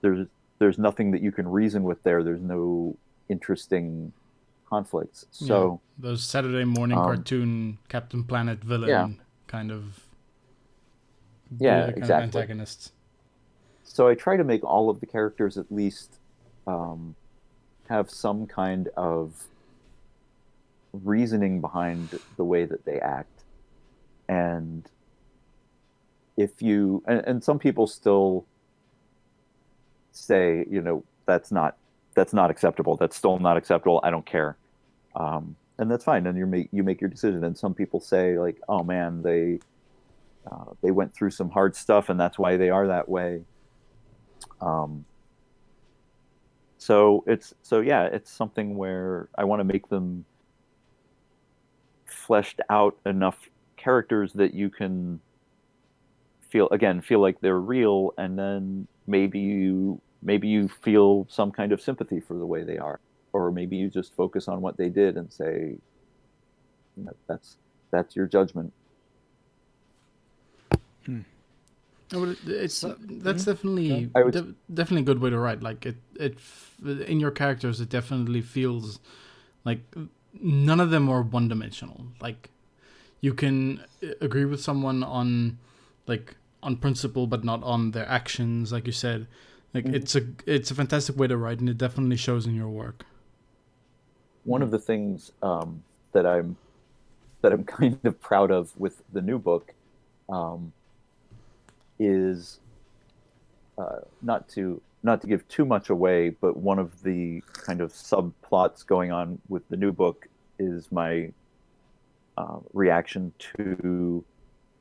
there's there's nothing that you can reason with there. There's no interesting conflicts. Yeah. So Those Saturday morning um, cartoon Captain Planet yeah, villain kind of yeah, kind of exactly. antagonists. So I try to make all of the characters at least um, have some kind of reasoning behind the way that they act. And if you and some people still say, that's not acceptable. That's still not acceptable. I don't care. And that's fine. And you make your decision. And some people say like, oh man, they went through some hard stuff, and that's why they are that way. It's something where I want to make them fleshed out enough characters that you can feel like they're real, and then maybe you feel some kind of sympathy for the way they are, or maybe you just focus on what they did and say, that's your judgment. No, but that's definitely definitely a good way to write. Like it in your characters, it definitely feels like none of them are one dimensional. Like you can agree with someone on principle, but not on their actions, like you said. Like it's a fantastic way to write, and it definitely shows in your work. One of the things that I'm kind of proud of with the new book is not to give too much away, but one of the kind of subplots going on with the new book is my reaction to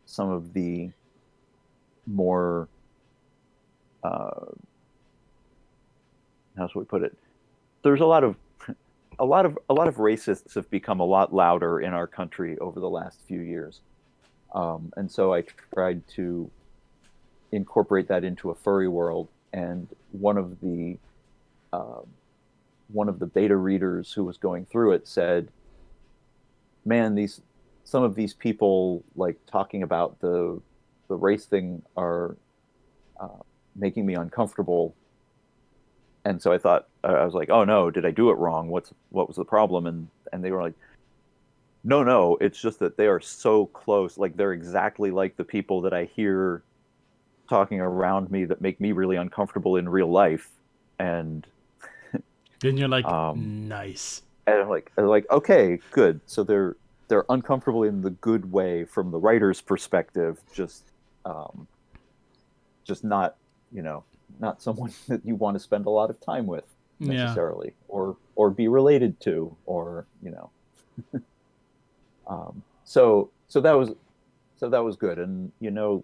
some of the more how should we put it? There's a lot of racists have become a lot louder in our country over the last few years, and so I tried to incorporate that into a furry world. And one of the beta readers who was going through it said, "Man, some of these people like talking about the race thing are making me uncomfortable." And so I was like, "Oh no, did I do it wrong? What was the problem?" And they were like, "No, it's just that they are so close. Like they're exactly like the people that I hear talking around me that make me really uncomfortable in real life." And then you're like, nice. And I'm like, okay, good. So they're uncomfortable in the good way from the writer's perspective, just not, not someone that you want to spend a lot of time with necessarily, or be related to, or so that was good. And you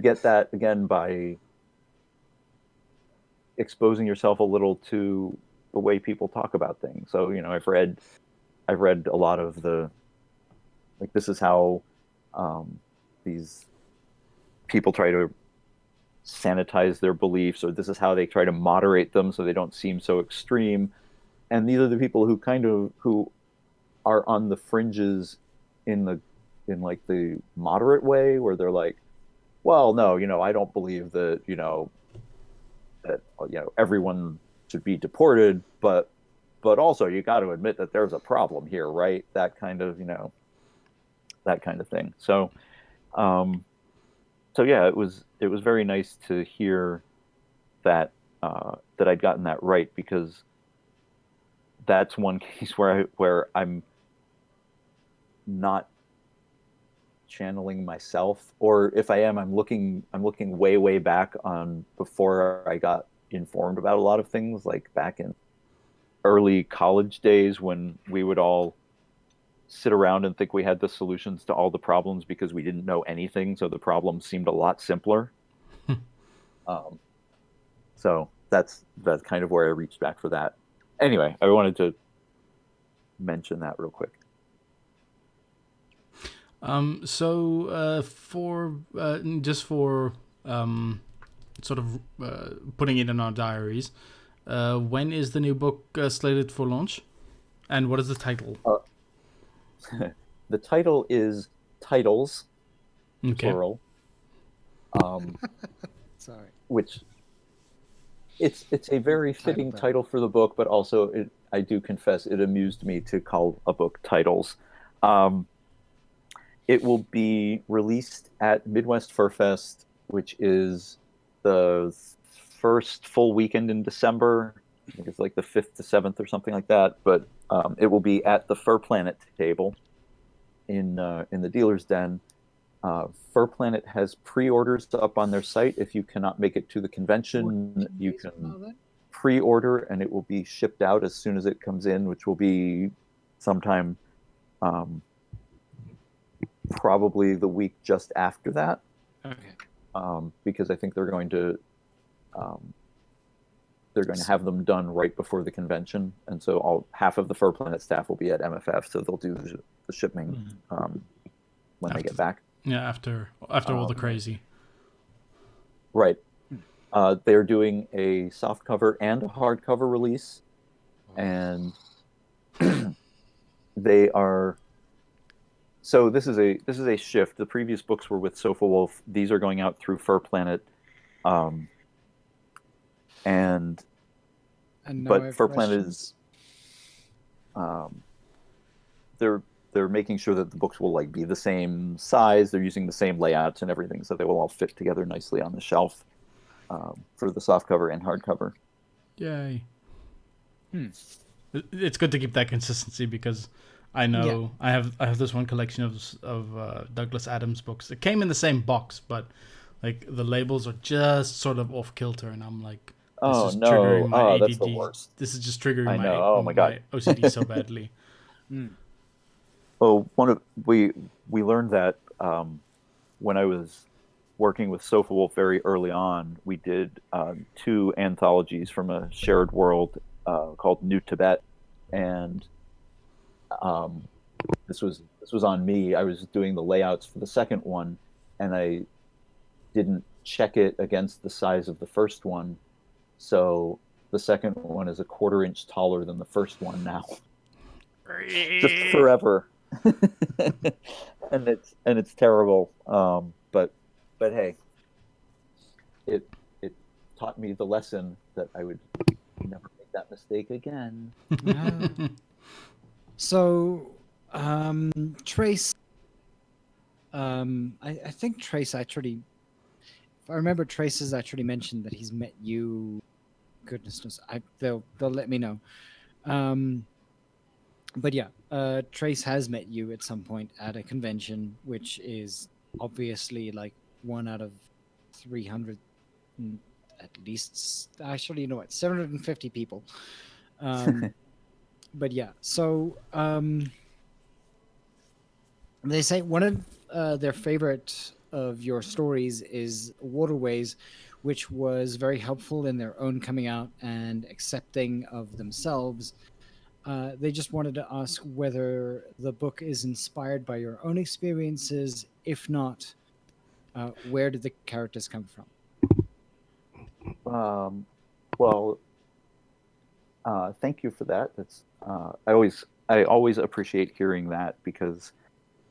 get that again by exposing yourself a little to the way people talk about things. So I've read a lot of this is how these people try to sanitize their beliefs, or this is how they try to moderate them so they don't seem so extreme. And these are the people who are on the fringes in like the moderate way, where they're like, well, no, I don't believe that that everyone should be deported, but also you got to admit that there's a problem here, right? That kind of thing. So yeah, it was very nice to hear that that I'd gotten that right, because that's one case where I'm not channeling myself, or if I am, I'm looking way back on before I got informed about a lot of things, like back in early college days when we would all sit around and think we had the solutions to all the problems because we didn't know anything, so the problems seemed a lot simpler. So that's kind of where I reached back for that. Anyway, I wanted to mention that real quick. For sort of putting it in our diaries, when is the new book slated for launch, and what is the title? The title is Titles, okay. Plural. Sorry. Which it's a very fitting title for the book, but also I do confess it amused me to call a book Titles. It will be released at Midwest Fur Fest, which is the first full weekend in December. I think it's like the 5th to 7th or something like that. But it will be at the Fur Planet table in the Dealer's Den. Fur Planet has pre-orders up on their site. If you cannot make it to the convention, you can pre-order, and it will be shipped out as soon as it comes in, which will be sometime probably the week just after that, Okay. because I think they're going to have them done right before the convention, and so half of the Fur Planet staff will be at MFF, so they'll do the shipping when they get back. Yeah, after all the crazy. Right. They're doing a softcover and a hardcover release, and they are. So this is a shift. The previous books were with Sofa Wolf. These are going out through Fur Planet, and now I but have Fur Planet questions. is they're making sure that the books will like be the same size. They're using the same layouts and everything, so they will all fit together nicely on the shelf for the softcover and hardcover. Yay! It's good to keep that consistency because I know I have this one collection of Douglas Adams books. It came in the same box, but like the labels are just sort of off kilter, and I'm like, this Oh is no! triggering my ADD. That's the worst. This is just triggering I know. Oh my God. my OCD so badly. Well, we learned that when I was working with Sofa Wolf very early on. We did 2 anthologies from a shared world called New Tibet, and this was on me. I was doing the layouts for the second one, and I didn't check it against the size of the first one, so the second one is a 1/4 inch taller than the first one now. Just forever. and it's terrible. But hey, it taught me the lesson that I would never make that mistake again. So, Trace, I think Trace actually, if I remember, Trace has actually mentioned that he's met you. Goodness knows, they'll let me know. But yeah, Trace has met you at some point at a convention, which is obviously like 1 out of 300, at least. Actually, you know what, 750 people. But yeah, so they say one of their favorite of your stories is Waterways, which was very helpful in their own coming out and accepting of themselves. They just wanted to ask whether the book is inspired by your own experiences. If not, where did the characters come from? Well, thank you for that. That's I always appreciate hearing that because,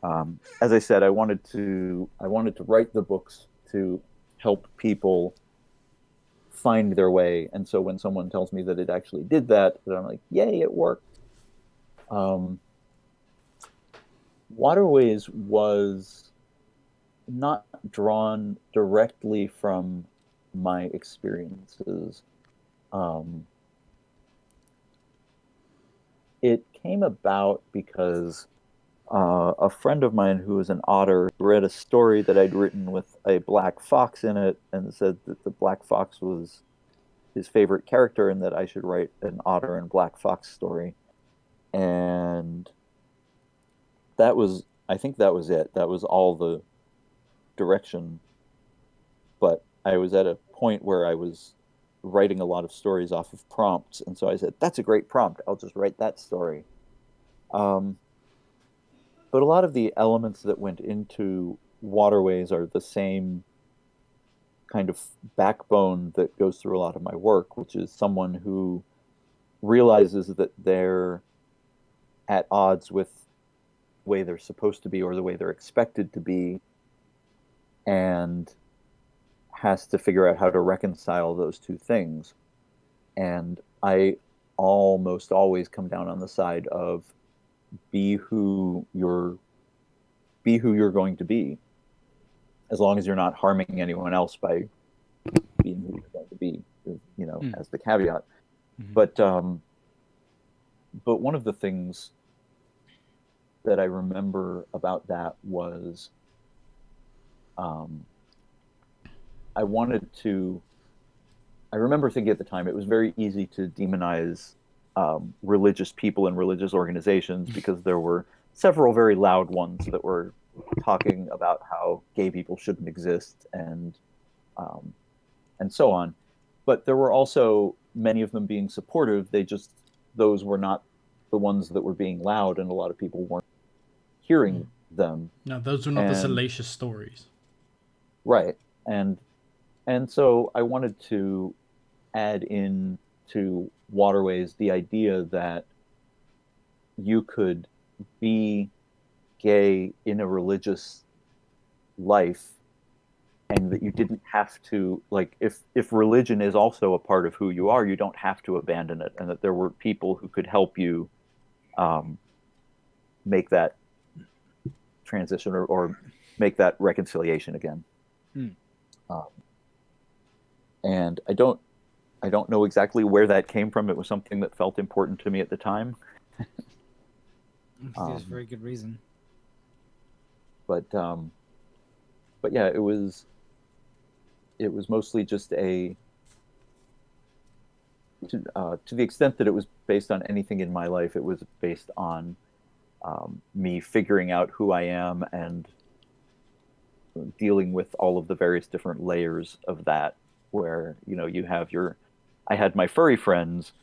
as I said, I wanted to write the books to help people find their way, and so when someone tells me that it actually did that, then I'm like, yay, it worked. Waterways was not drawn directly from my experiences. It came about because a friend of mine who was an otter read a story that I'd written with a black fox in it and said that the black fox was his favorite character and that I should write an otter and black fox story. And I think that was it. That was all the direction. But I was at a point where I was writing a lot of stories off of prompts, and so I said, that's a great prompt. I'll just write that story. But a lot of the elements that went into Waterways are the same kind of backbone that goes through a lot of my work, which is someone who realizes that they're at odds with the way they're supposed to be or the way they're expected to be, and has to figure out how to reconcile those two things. And I almost always come down on the side of be who you're going to be, as long as you're not harming anyone else by being who you're going to be, as the caveat. But one of the things that I remember about that was I remember thinking at the time it was very easy to demonize religious people and religious organizations because there were several very loud ones that were talking about how gay people shouldn't exist and so on. But there were also many of them being supportive. Those were not the ones that were being loud, and a lot of people weren't hearing them. No, those are not the And salacious stories. right, and so I wanted to add in to Waterways the idea that you could be gay in a religious life, and that you didn't have to, like, if religion is also a part of who you are, you don't have to abandon it, and that there were people who could help you um, make that transition, or make that reconciliation again. Hmm. Um, and I don't know exactly where that came from. It was something that felt important to me at the time. There's a very good reason. But yeah, it was mostly just to the extent that it was based on anything in my life, it was based on me figuring out who I am and dealing with all of the various different layers of that. Where you have I had my furry friends,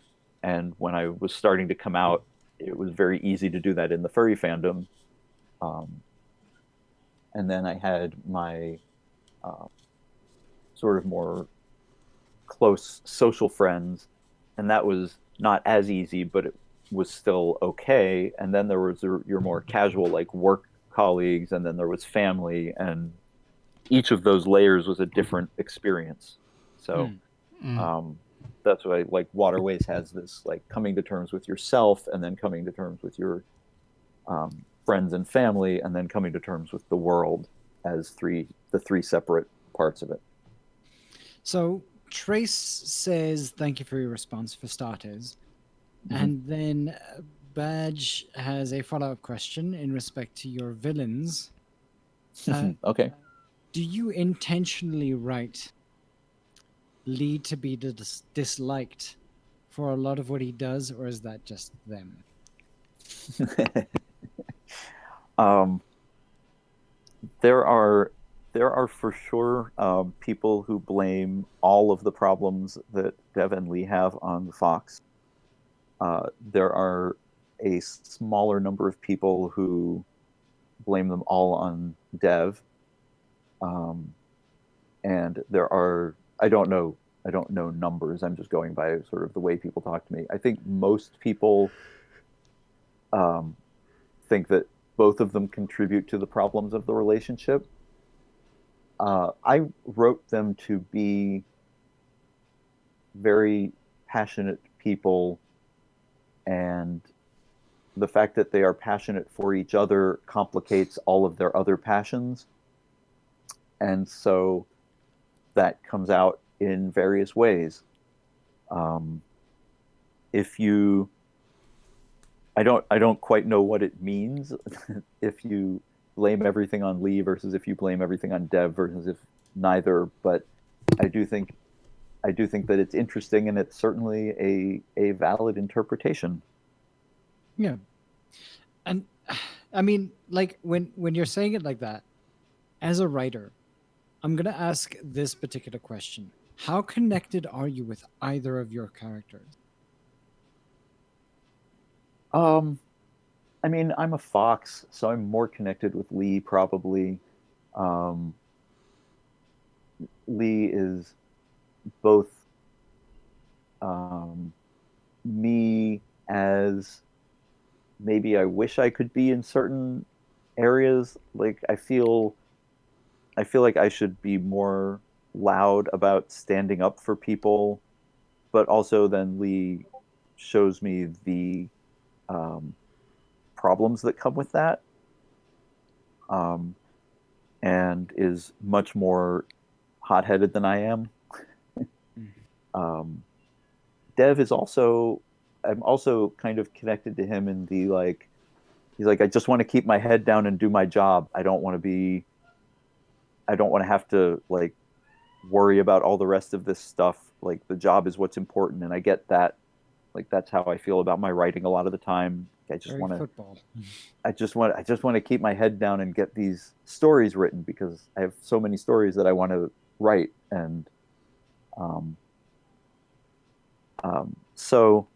and when I was starting to come out, it was very easy to do that in the furry fandom. Um, and then I had my uh, sort of more close social friends, and that was not as easy, but it was still okay. And then there was your more casual, like, work colleagues, and then there was family, and each of those layers was a different experience. So Hmm. um, that's why, like, Waterways has this, like, coming to terms with yourself, and then coming to terms with your friends and family, and then coming to terms with the world as the three separate parts of it. So Trace says, "Thank you for your response, for starters." Mm-hmm. And then Badge has a follow-up question in respect to your villains. Uh, Okay. do you intentionally write Lee to be disliked for a lot of what he does, or is that just them? um, there are for sure people who blame all of the problems that Dev and Lee have on Fox. There are a smaller number of people who blame them all on Dev, um, and there are I don't know numbers. I'm just going by sort of the way people talk to me. I think most people um, think that both of them contribute to the problems of the relationship. I wrote them to be very passionate people, and the fact that they are passionate for each other complicates all of their other passions. And so that comes out in various ways. Um, if you, I don't quite know what it means if you blame everything on Lee versus if you blame everything on Dev versus if neither. But I do think I do think that it's interesting, and it's certainly a valid interpretation. Yeah. And I mean, like when you're saying it like that, as a writer, I'm gonna ask this particular question: how connected are you with either of your characters? Um, I mean, I'm a fox, so I'm more connected with Lee probably. Um, Lee is both um, me as maybe I wish I could be in certain areas. Like I feel like I should be more loud about standing up for people, but also then Lee shows me the um, problems that come with that, um, and is much more hot-headed than I am. Mm. Um, Dev is also I'm also kind of connected to him in the, like, he's like, I just want to keep my head down and do my job. I don't want to have to, like, worry about all the rest of this stuff. Like, the job is what's important, and I get that. Like that's how I feel about my writing a lot of the time. Very football. I just want to keep my head down and get these stories written because I have so many stories that I want to write. And um, so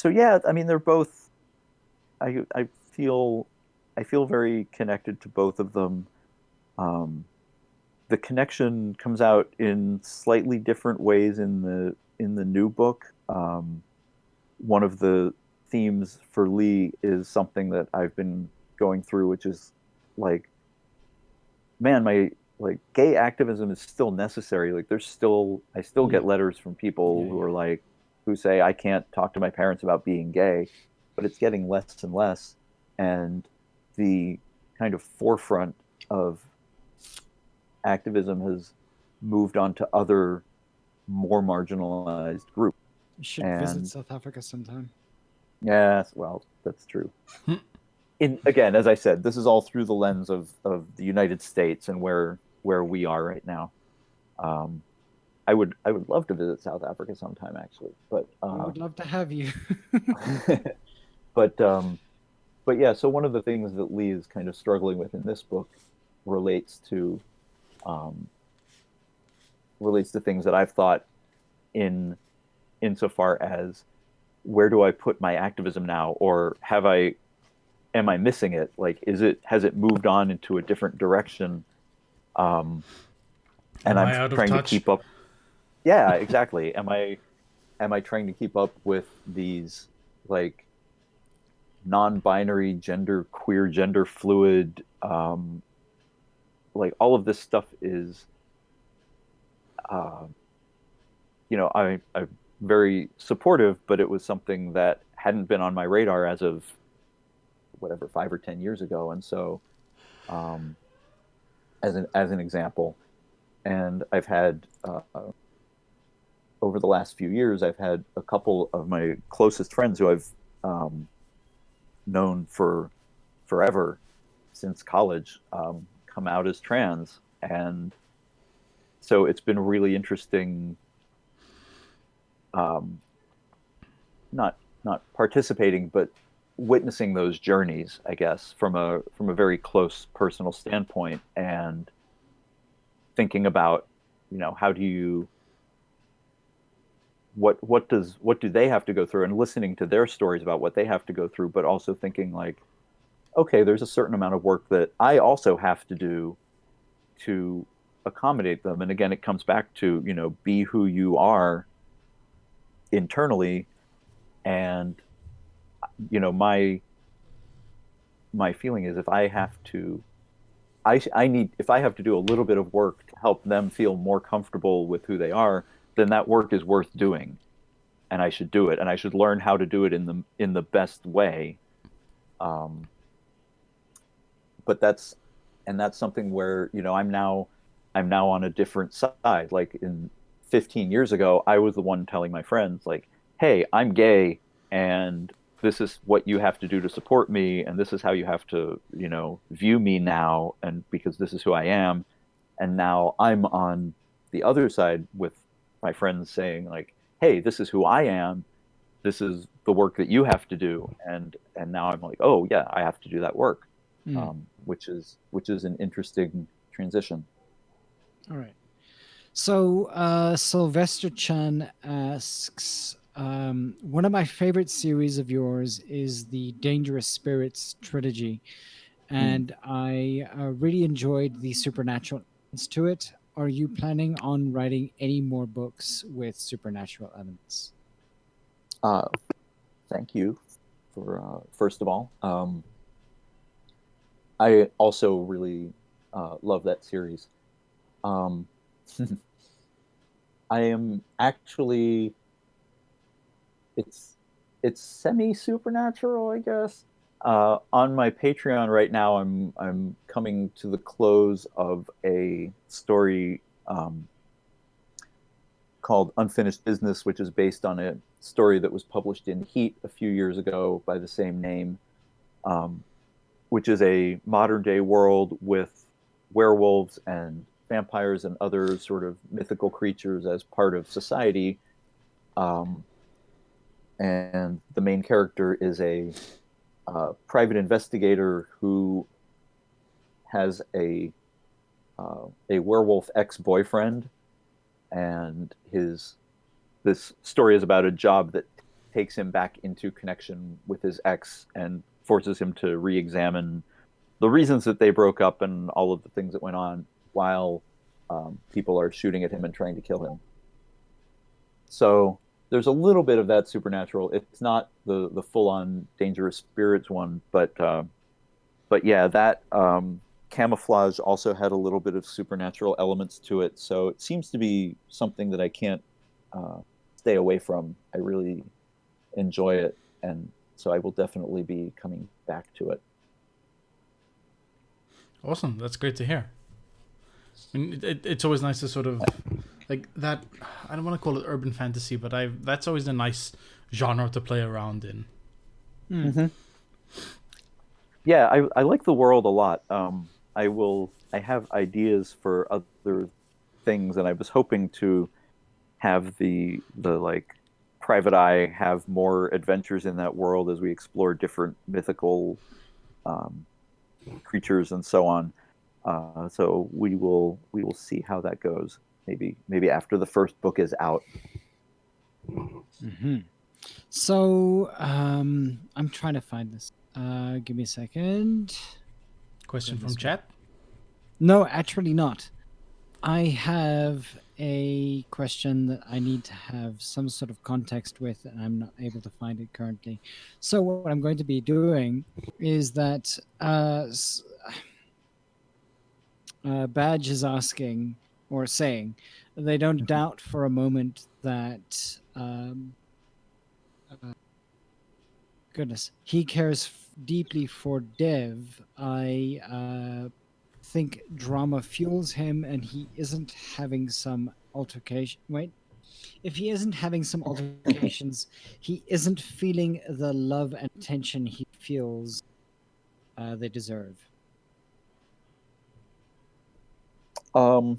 yeah, I mean, they're both, I feel, I feel very connected to both of them. Um, the connection comes out in slightly different ways in the new book. One of the themes for Lee is something that I've been going through, which is like, man, my like gay activism is still necessary. Like I still Yeah. get letters from people Yeah. who are like, who say I can't talk to my parents about being gay, but it's getting less and less. And the kind of forefront of activism has moved on to other more marginalized groups. You should visit And South Africa sometime. yes, well, that's true. Hmm. In again, as I said, this is all through the lens of the United States and where we are right now. Um, I would love to visit South Africa sometime actually, We would love to have you. but but yeah. So one of the things that Lee is kind of struggling with in this book relates to um, relates to things that I've thought in insofar as where do I put my activism now, or have I am I missing it? Like, has it moved on into a different direction? Um, and Am I'm I out of trying to touch? keep up. Yeah, exactly. Am I trying to keep up with these like non-binary, gender queer, gender fluid? Like all of this stuff is, uh, I'm very supportive, but it was something that hadn't been on my radar as of whatever 5 or 10 years ago, and so um, as an example, and I've had over the last few years, I've had a couple of my closest friends who I've um, known for forever since college come out as trans, and so it's been really interesting. Um, not participating, but witnessing those journeys, I guess, from a very close personal standpoint, and thinking about, how do you what do they have to go through, and listening to their stories about what they have to go through, but also thinking like, okay, there's a certain amount of work that I also have to do to accommodate them. And again, it comes back to, be who you are internally. And, my feeling is if I have to, I need, if I have to do a little bit of work to help them feel more comfortable with who they are, then that work is worth doing. And I should do it. And I should learn how to do it in the best way. Um, but that's something where, I'm now on a different side. Like in 15 years ago, I was the one telling my friends like, hey, I'm gay, and this is what you have to do to support me, and this is how you have to, view me now, and because this is who I am. And now I'm on the other side with my friends saying like, hey, this is who I am, this is the work that you have to do. And now I'm like, oh yeah, I have to do that work. Mm. Which is an interesting transition. All right. So Sylvester Chan asks, one of my favorite series of yours is the Dangerous Spirits trilogy, Hmm. and I really enjoyed the supernatural elements to it. Are you planning on writing any more books with supernatural elements? Uh, Thank you for first of all. I also really love that series. Um, I am actually it's it's semi supernatural, I guess. On my Patreon right now, I'm coming to the close of a story called Unfinished Business, which is based on a story that was published in Heat a few years ago by the same name, um, which is a modern day world with werewolves and vampires and other sort of mythical creatures as part of society. Um, and the main character is a private investigator who has a werewolf ex-boyfriend, and this story is about a job that takes him back into connection with his ex and forces him to re-examine the reasons that they broke up and all of the things that went on while people are shooting at him and trying to kill him. So there's a little bit of that supernatural. It's not the full-on dangerous spirits one, but yeah, that camouflage also had a little bit of supernatural elements to it. So it seems to be something that I can't stay away from. I really enjoy it, and so I will definitely be coming back to it. Awesome, that's great to hear. I mean, it's always nice to sort of like that. I don't want to call it urban fantasy, but that's always a nice genre to play around in. Mm-hmm. Yeah, I like the world a lot. I have ideas for other things, and I was hoping to have the like Private Eye have more adventures in that world as we explore different mythical creatures and so on. So we will see how that goes. Maybe after the first book is out. Mm-hmm. So I'm trying to find this. Give me a second. Question from chat? No, actually not. I have a question that I need to have some sort of context with, and I'm not able to find it currently. So what I'm going to be doing is that Badge is asking or saying they don't doubt for a moment that goodness, he cares deeply for Dev. I think drama fuels him, and he isn't having some altercation. Wait, if he isn't having some altercations, he isn't feeling the love and attention he feels they deserve. I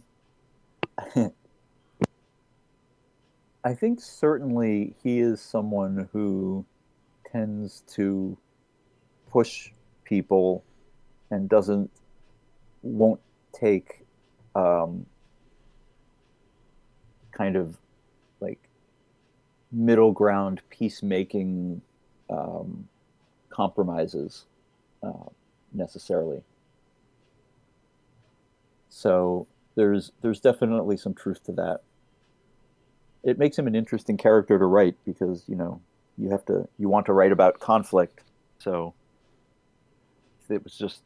think certainly he is someone who tends to push people and won't take kind of like middle ground peacemaking compromises necessarily. So there's definitely some truth to that. It makes him an interesting character to write because you want to write about conflict. So if it was just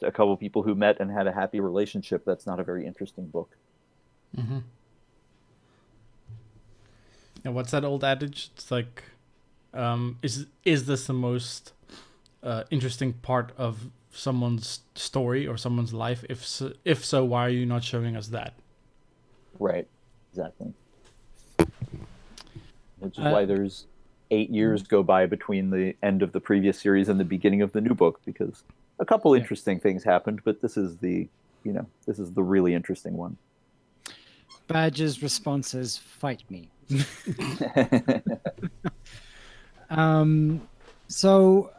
a couple of people who met and had a happy relationship, that's not a very interesting book. Mm-hmm. And what's that old adage? It's like, is this the most interesting part of someone's story or someone's life? If so, why are you not showing us that? Right, exactly. Which is why there's 8 years go by between the end of the previous series and the beginning of the new book, because a couple interesting things happened, but this is the really interesting one. Badge's response is, "Fight me." So,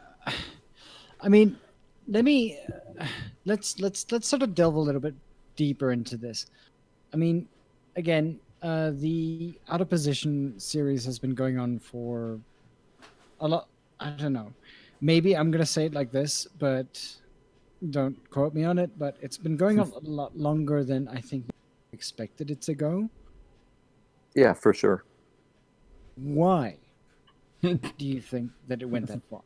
I mean, let's sort of delve a little bit deeper into this. I mean, again, the Out of Position series has been going on for a lot. I don't know. Maybe I'm gonna say it like this, but don't quote me on it. But it's been going on a lot longer than I think we expected it to go. Yeah, for sure. Why do you think that it went that far?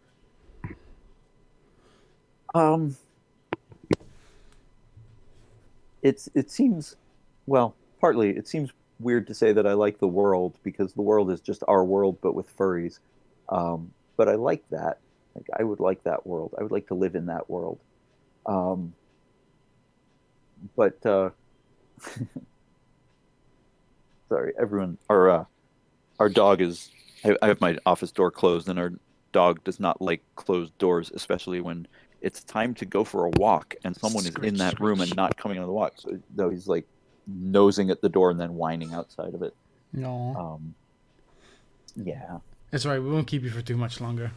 It seems, well, partly it seems weird to say that I like the world because the world is just our world but with furries. But I like that. Like I would like that world. I would like to live in that world. But sorry, everyone. Our dog is. I have my office door closed, and our dog does not like closed doors, especially when it's time to go for a walk and someone is in that room and not coming on the walk. So though he's like nosing at the door and then whining outside of it. No. Yeah. It's all right. We won't keep you for too much longer.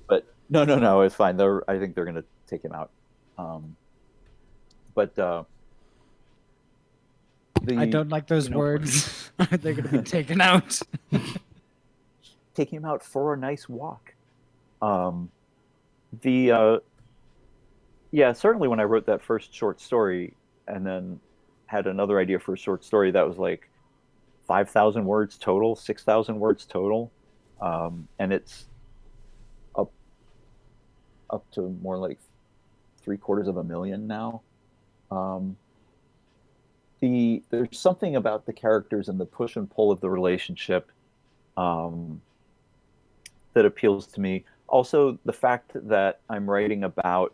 But no, it's fine. I think they're gonna take him out. But I don't like those words. They're going to be taken out. Taking him out for a nice walk. The yeah, certainly when I wrote that first short story and then had another idea for a short story that was like 5,000 words total, 6,000 words total, and it's up to more like 750,000 now. There's something about the characters and the push and pull of the relationship um, that appeals to me. Also, the fact that I'm writing about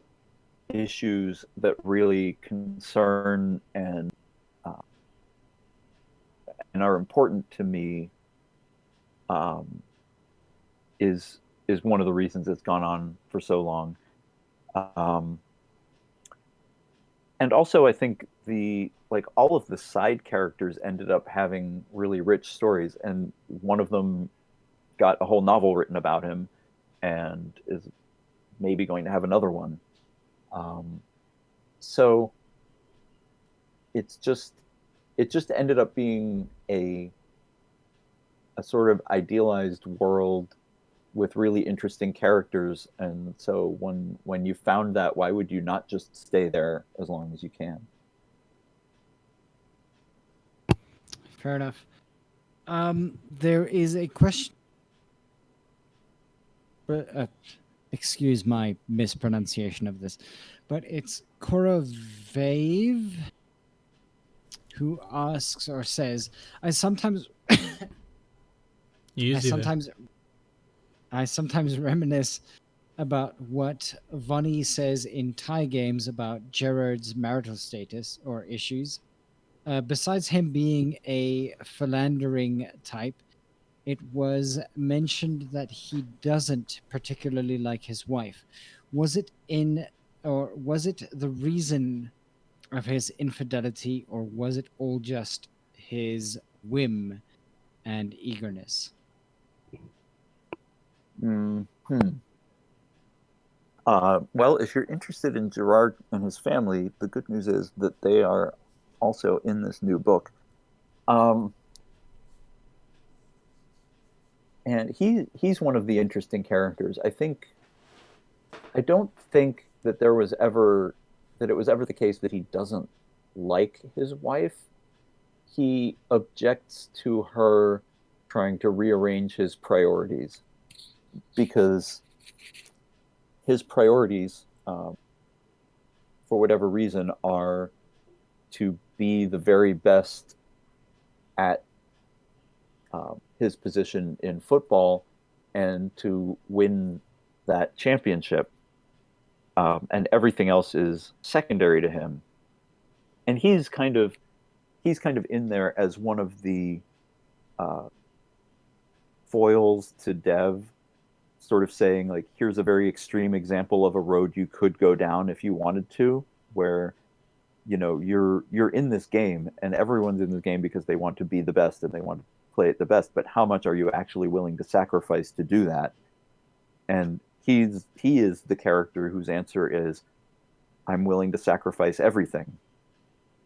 issues that really concern uh, and are important to me um, is one of the reasons it's gone on for so long. Um, and also, I think the like all of the side characters ended up having really rich stories, and one of them got a whole novel written about him, and is maybe going to have another one. Um, so it's just it just ended up being a sort of idealized world with really interesting characters. And so when you found that, why would you not just stay there as long as you can? Fair enough. There is a question. But excuse my mispronunciation of this, but it's Koravave who asks or says, "I sometimes, I Easy there. sometimes, I sometimes reminisce about what Vonnie says in Thai games about Gerard's marital status or issues. Besides him being a philandering type, it was mentioned that he doesn't particularly like his wife. Was it in, or was it the reason of his infidelity, or was it all just his whim and eagerness?" Hmm. Well, if you're interested in Gerard and his family, the good news is that they are also in this new book. Um, and he's one of the interesting characters. I don't think that it was ever the case that he doesn't like his wife. He objects to her trying to rearrange his priorities because his priorities, for whatever reason, are to be the very best at his position in football and to win that championship. And everything else is secondary to him. And he's kind of in there as one of the uh, foils to Dev, sort of saying like, here's a very extreme example of a road you could go down if you wanted to, where you're in this game and everyone's in this game because they want to be the best and they want to play it the best, but how much are you actually willing to sacrifice to do that? And he is the character whose answer is, I'm willing to sacrifice everything.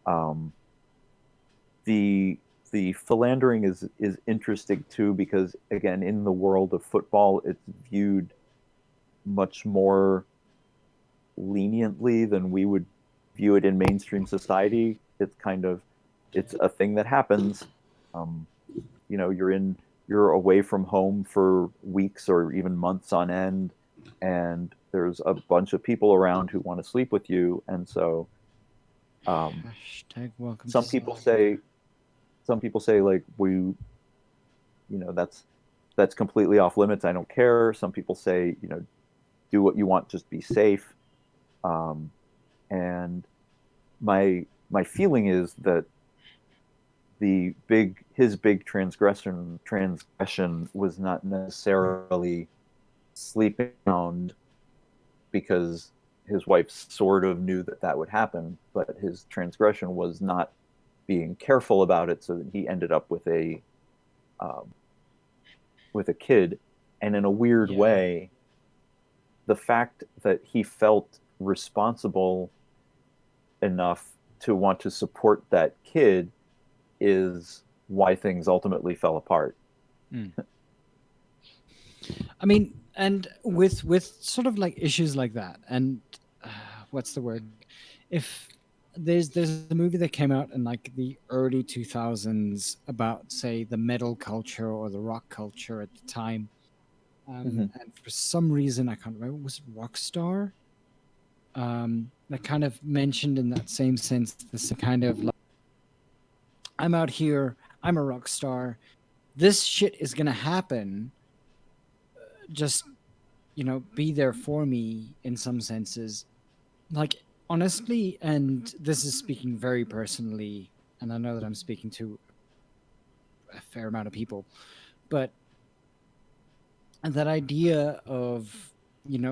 um, the the philandering is interesting too, because again, in the world of football, it's viewed much more leniently than we would view it in mainstream society. It's a thing that happens. Um, you're away from home for weeks or even months on end, and there's a bunch of people around who want to sleep with you, and so um, Hashtag welcome to some people South. say some people say like that's completely off limits. I don't care. Some people say do what you want, just be safe. Um, and my feeling is that his big transgression was not necessarily sleeping around because his wife sort of knew that that would happen, but his transgression was not being careful about it, so that he ended up um, with a kid. And in a weird Yeah. way, the fact that he felt responsible enough to want to support that kid is why things ultimately fell apart. Mm. I mean, and with sort of like issues like that, and uh, what's the word? If there's a movie that came out in like the early 2000s about, say, the metal culture or the rock culture at the time, Mm-hmm. and for some reason I can't remember, was it Rockstar? That kind of mentioned in that same sense this kind of like, I'm out here, I'm a rock star, this shit is gonna happen, just be there for me in some senses. Like, honestly, and this is speaking very personally, and I know that I'm speaking to a fair amount of people, but that idea of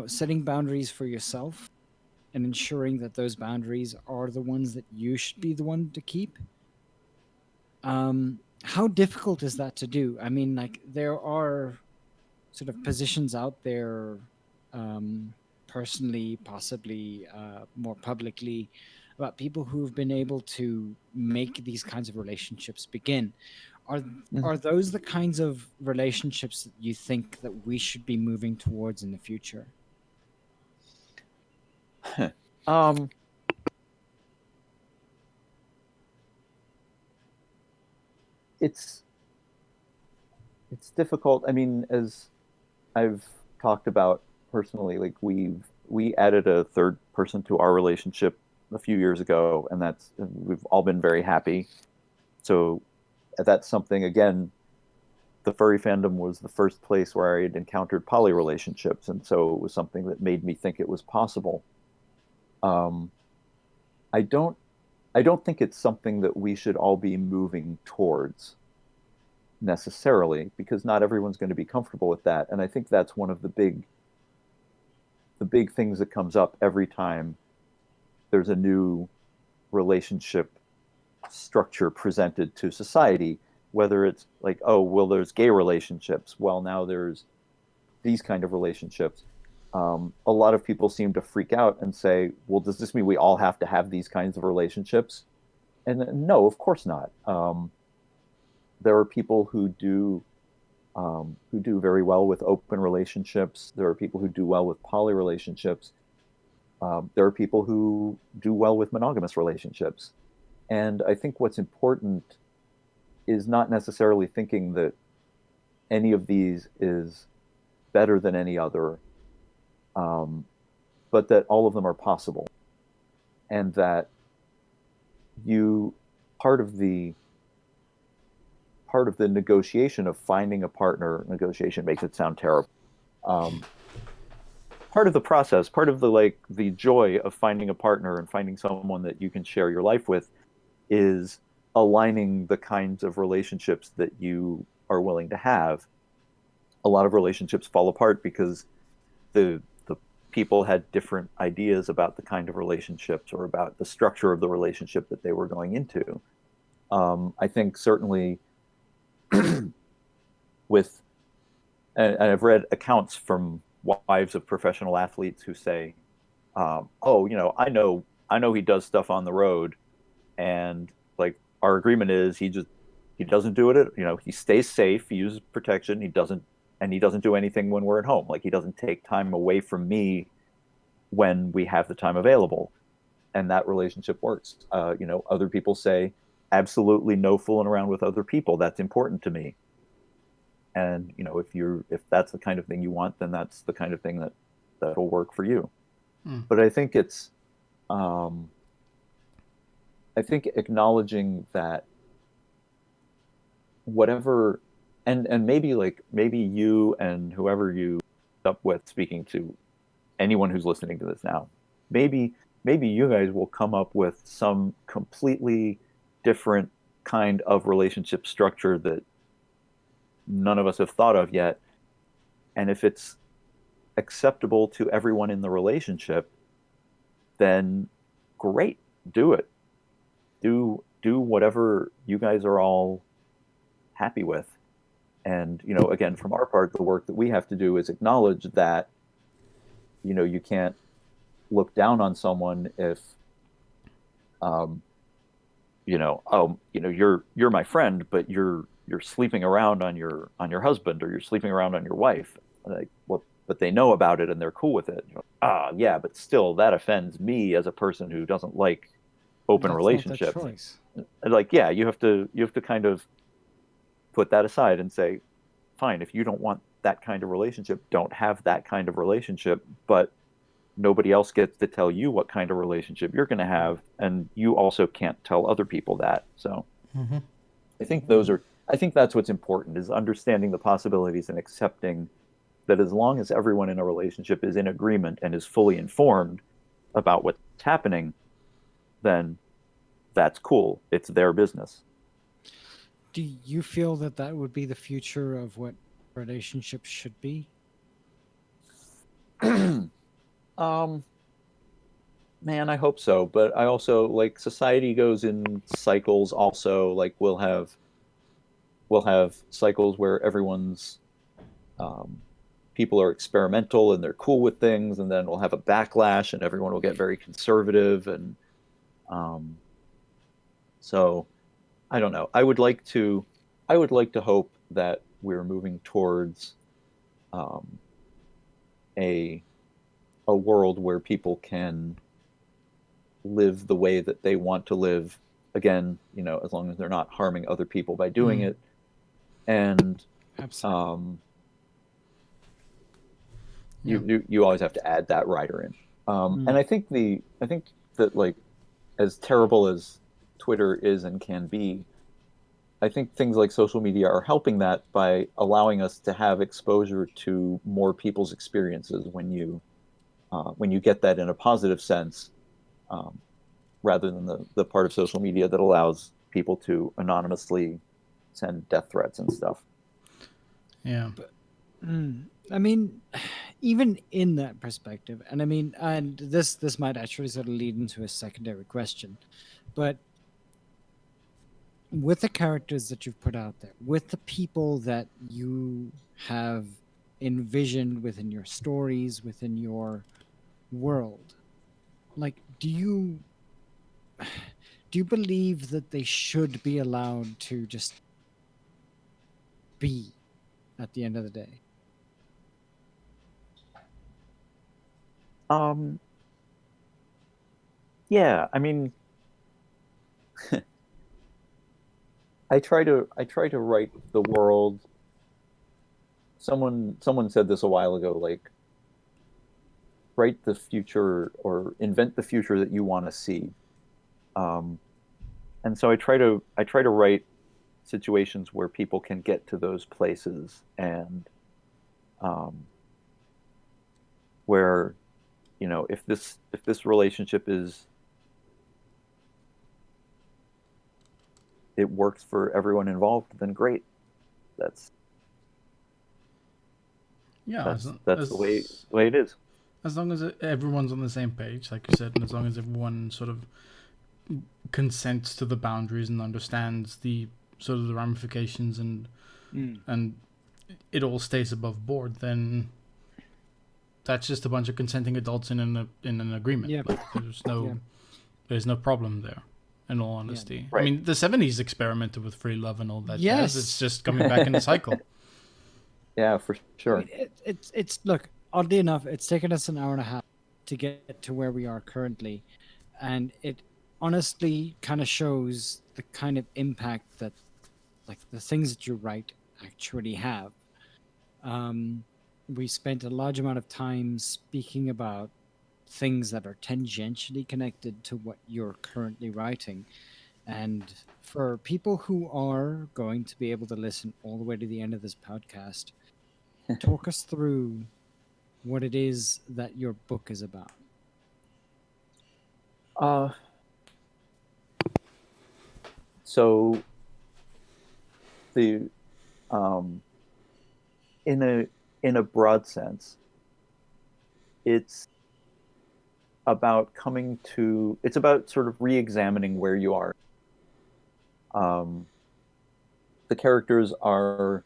setting boundaries for yourself and ensuring that those boundaries are the ones that you should be the one to keep, how difficult is that to do? I mean, like, there are sort of positions out there, um, personally, possibly more publicly, about people who've been able to make these kinds of relationships begin. Are Mm-hmm. are those the kinds of relationships that you think that we should be moving towards in the future? um, it's it's difficult. I mean, as I've talked about personally, like we added a third person to our relationship a few years ago, and we've all been very happy. So that's something, again, the furry fandom was the first place where I had encountered poly relationships, and so it was something that made me think it was possible. Um, I don't I don't think it's something that we should all be moving towards necessarily, because not everyone's going to be comfortable with that. And I think that's one of the big things that comes up every time there's a new relationship structure presented to society, whether it's like, oh, well, there's gay relationships, well, now there's these kind of relationships. A lot of people seem to freak out and say, well, does this mean we all have to have these kinds of relationships? And no, of course not. There are people who do very well with open relationships. There are people who do well with poly relationships. There are people who do well with monogamous relationships. And I think what's important is not necessarily thinking that any of these is better than any other, um, but that all of them are possible, and that you part of the part of the negotiation of finding a partner. Negotiation makes it sound terrible. Um, Part of the process, part of the joy of finding a partner and finding someone that you can share your life with, is aligning the kinds of relationships that you are willing to have. A lot of relationships fall apart because the people had different ideas about the kind of relationships or about the structure of the relationship that they were going into. I think certainly with and I've read accounts from wives of professional athletes who say, "Oh, I know he does stuff on the road, and like our agreement is he doesn't do it. He stays safe, he uses protection, he doesn't do anything when we're at home. Like he doesn't take time away from me when we have the time available, and that relationship works." Other people say, "Absolutely no fooling around with other people. That's important to me." And if that's the kind of thing you want, then that's the kind of thing that'll work for you. Hmm. But um, I think acknowledging that whatever, and maybe you and whoever you up with, speaking to anyone who's listening to this now, maybe maybe you guys will come up with some completely different kind of relationship structure that none of us have thought of yet. And if it's acceptable to everyone in the relationship, then great, do it. Do whatever you guys are all happy with. And, again, from our part, the work that we have to do is acknowledge that, you can't look down on someone if, um, you're my friend, but you're sleeping around on your husband, or you're sleeping around on your wife. Like, what? But they know about it and they're cool with it. Yeah, but still, that offends me as a person who doesn't like open That's not their relationships. choice. Like, yeah, you have to kind of put that aside and say, fine, if you don't want that kind of relationship, don't have that kind of relationship. But nobody else gets to tell you what kind of relationship you're going to have, and you also can't tell other people that. So Mm-hmm. I think that's what's important, is understanding the possibilities and accepting that as long as everyone in a relationship is in agreement and is fully informed about what's happening, then that's cool. It's their business. Do you feel that that would be the future of what relationships should be? um, Man, I hope so. But I also, like, society goes in cycles also. Like, we'll have cycles where everyone's um, people are experimental and they're cool with things, and then we'll have a backlash and everyone will get very conservative. And um, so I don't know. I would like to hope that we're moving towards um, a a world where people can live the way that they want to live. Again, as long as they're not harming other people by doing Mm. it. And Absolutely. um, Yeah. you always have to add that rider in. And Mm. I think that, like, as terrible as Twitter is and can be, I think things like social media are helping that by allowing us to have exposure to more people's experiences when you get that in a positive sense, um, rather than the part of social media that allows people to anonymously send death threats and stuff. Yeah. But I mean, even in that perspective, and I mean, and this might actually sort of lead into a secondary question, but with the characters that you've put out there, with the people that you have envisioned within your stories, within your world, like, do you believe that they should be allowed to just be at the end of the day? Um, yeah, I mean, I try to write the world. Someone said this a while ago, like, write the future or invent the future that you want to see. Um, and so I try to write situations where people can get to those places, and um, where, if this relationship it works for everyone involved, then great. That's Yeah. that's the way it is. As long as everyone's on the same page, like you said, and as long as everyone sort of consents to the boundaries and understands the sort of the ramifications, Mm. and it all stays above board, then that's just a bunch of consenting adults in an agreement. Yeah. Like, there's Yeah. no problem there. In all Yeah. honesty, I Right. mean, the '70s experimented with free love and all that jazz. It's Yes. just coming back in the cycle. Yeah, for I mean, sure. it's look, oddly enough, it's taken us an hour and a half to get to where we are currently, and it honestly kind of shows the kind of impact that, like, the things that you write actually have. Um, we spent a large amount of time speaking about things that are tangentially connected to what you're currently writing. And for people who are going to be able to listen all the way to the end of this podcast, talk us through what it is that your book is about. Uh, so the um, in a broad sense, it's it's about sort of re-examining where you are. Um, the characters are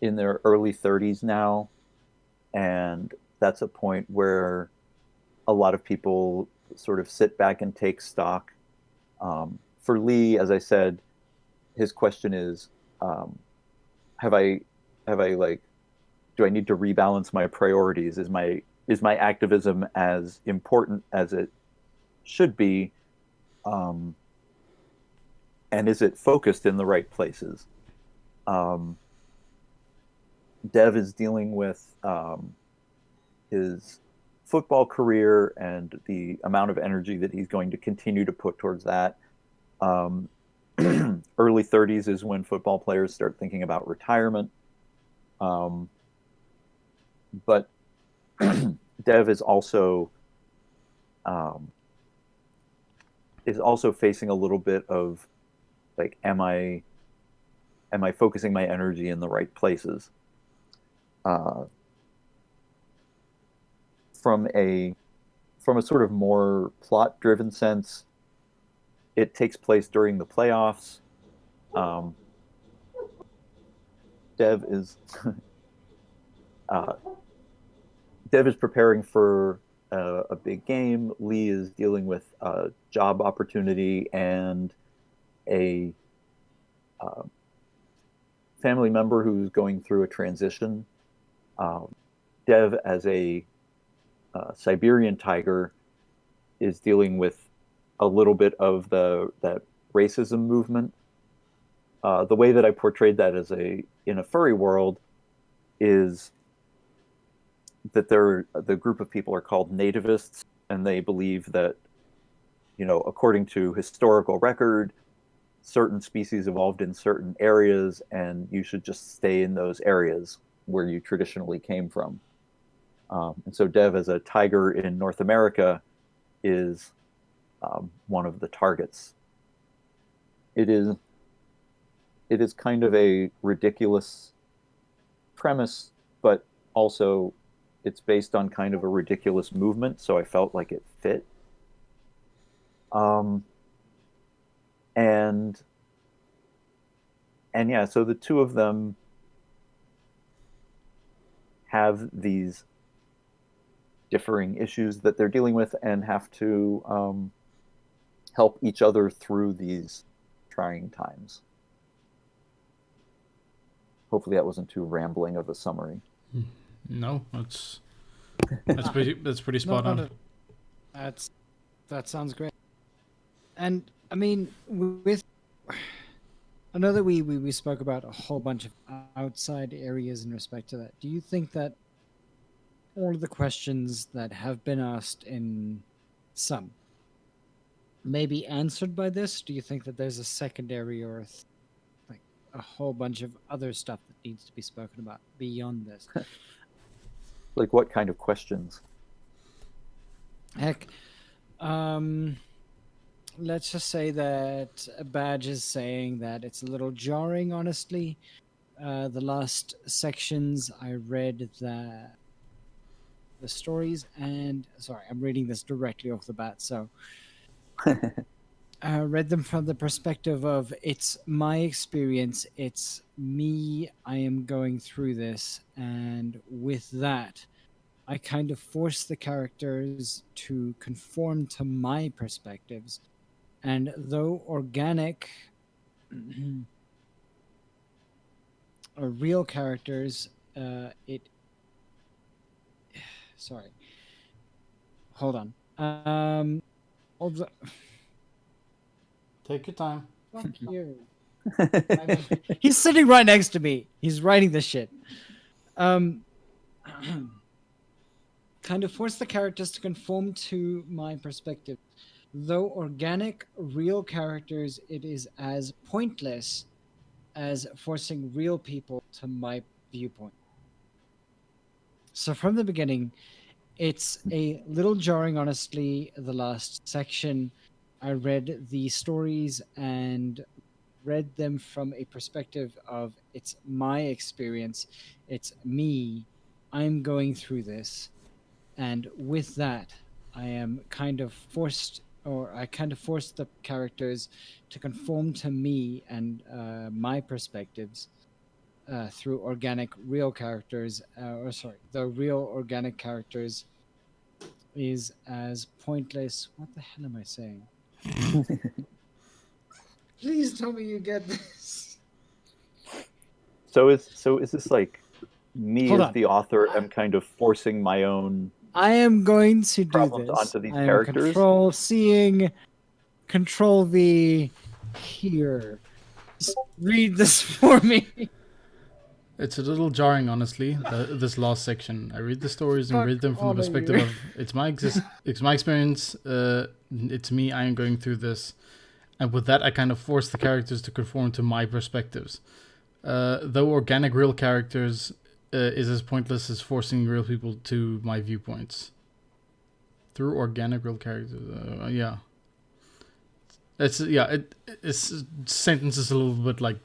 in their early 30s now, and that's a point where a lot of people sort of sit back and take stock. For Lee, as I said, his question is, um, have I have I like do I need to rebalance my priorities? Is my activism as important as it should be? Um, and is it focused in the right places? Um, Dev is dealing with his football career and the amount of energy that he's going to continue to put towards that. Um, early 30s is when football players start thinking about retirement. Um, but Dev um, is also facing a little bit of like, am I focusing my energy in the right places? Uh, from a from a sort of more plot driven sense, it takes place during the playoffs. Um, Dev is uh, Dev is preparing for a big game. Lee is dealing with a job opportunity and a uh, family member who's going through a transition. Um, Dev, as a Siberian tiger, is dealing with a little bit of that racism movement. The way that I portrayed that as a in a furry world is that the group of people are called nativists, and they believe that, according to historical record, certain species evolved in certain areas, and you should just stay in those areas where you traditionally came from. And so Dev, as a tiger in North America, is one of the targets. It is it is kind of a ridiculous premise, but also it's based on kind of a ridiculous movement, so I felt like it fit. Um, and and yeah, so the two of them have these differing issues that they're dealing with and have to help each other through these trying times. Hopefully, that wasn't too rambling of a summary. No, that's pretty spot No, on. that sounds great. And I mean, with I know that we spoke about a whole bunch of outside areas in respect to that. Do you think that all of the questions that have been asked in some may be answered by this? Do you think that there's a secondary or like a whole bunch of other stuff that needs to be spoken about beyond this? Like, what kind of questions? Heck, um, let's just say that a badge is saying that it's a little jarring, honestly. The last sections I read the stories, and sorry, I'm reading this directly off the bat, so I read them from the perspective of it's my experience, it's me, I am going through this, and with that, I kind of force the characters to conform to my perspectives. And though organic or real characters, it. Sorry, hold on. All the, Take your time. fuck you. He's sitting right next to me. He's writing this shit. Um, kind of force the characters to conform to my perspective. Though organic, real characters, it is as pointless as forcing real people to my viewpoint. So from the beginning, it's a little jarring, honestly. The last section, I read the stories and read them from a perspective of it's my experience, it's me, I'm going through this. And with that, I am kind of forced, or I kind of forced the characters to conform to me and my perspectives. through organic real characters, or sorry, the real organic characters is as pointless. What the hell am I saying? Please tell me you get this. So is this like me Hold as on. the author am kind of forcing my own I am going to do problems this. onto these I am characters? control seeing, control V here. Just read this for me. It's a little jarring, honestly. This last section. I read the stories and Fuck read them from all the of perspective you. of it's my experience. It's me. I am going through this, and with that, I kind of force the characters to conform to my perspectives. Though organic real characters is as pointless as forcing real people to my viewpoints. Through organic real characters, yeah. It's sentence is a little bit like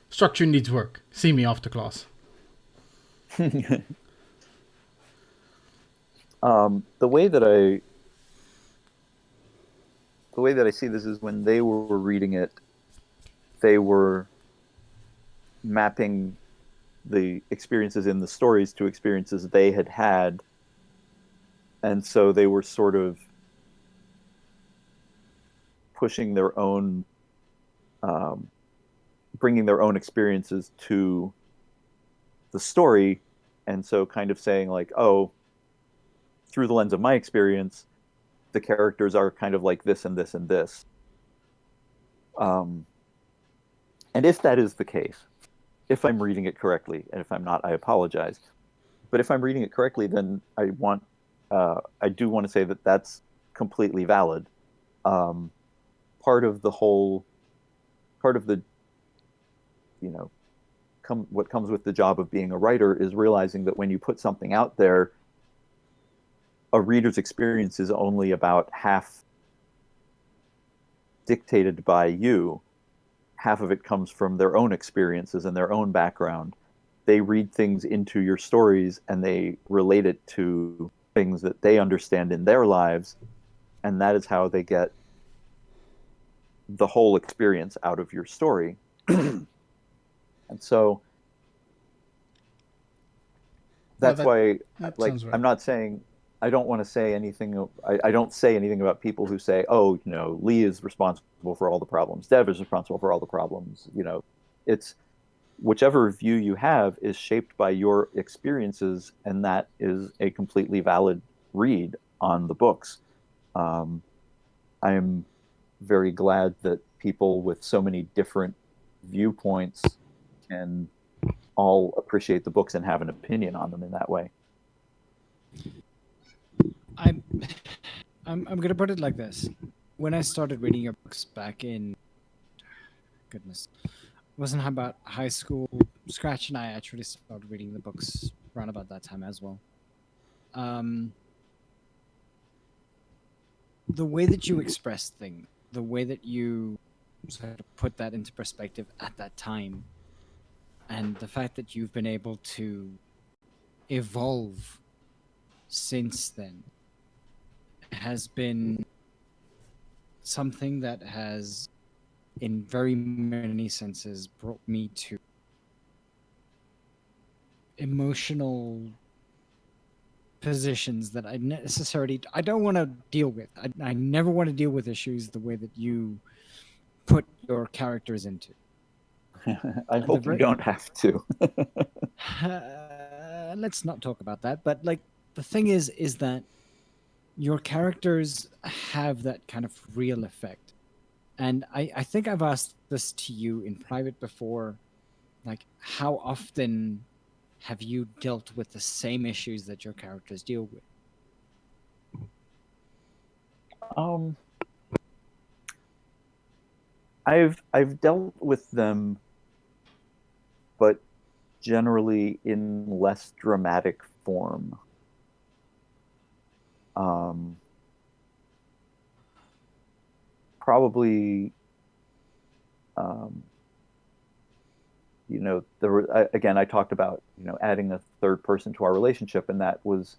structure needs work. See me after class. The way that I see this is when they were reading it, they were mapping the experiences in the stories to experiences they had had, and so they were sort of pushing their own, bringing their own experiences to the story, and so kind of saying like, oh, through the lens of my experience, the characters are kind of like this and this and this. And if that is the case, if I'm reading it correctly, and if I'm not, I apologize. But if I'm reading it correctly, then I do want to say that that's completely valid. Part of the, what comes with the job of being a writer is realizing that when you put something out there, a reader's experience is only about half dictated by you. Half of it comes from their own experiences and their own background. They read things into your stories and they relate it to things that they understand in their lives, and that is how they get the whole experience out of your story. And so that's why, like, Sounds right. I'm not saying, I don't want to say anything. I don't say anything about people who say, "Oh, Lee is responsible for all the problems. Dev is responsible for all the problems." It's whichever view you have is shaped by your experiences, and that is a completely valid read on the books. I'm very glad that people with so many different viewpoints can all appreciate the books and have an opinion on them in that way. I'm gonna put it like this. When I started reading your books back in, goodness, it wasn't about high school. Scratch and I actually started reading the books around about that time as well. The way that you express things, the way that you sort of put that into perspective at that time, and the fact that you've been able to evolve since then has been something that has, in very many senses, brought me to emotional positions that I don't want to deal with. I never want to deal with issues the way that you put your characters into. I hope you don't have to. Let's not talk about that. But like the thing is that your characters have that kind of real effect. And I think I've asked this to you in private before, like how often have you dealt with the same issues that your characters deal with? I've dealt with them, but generally in less dramatic form. Probably, there were, again, I talked about, adding a third person to our relationship, and that was,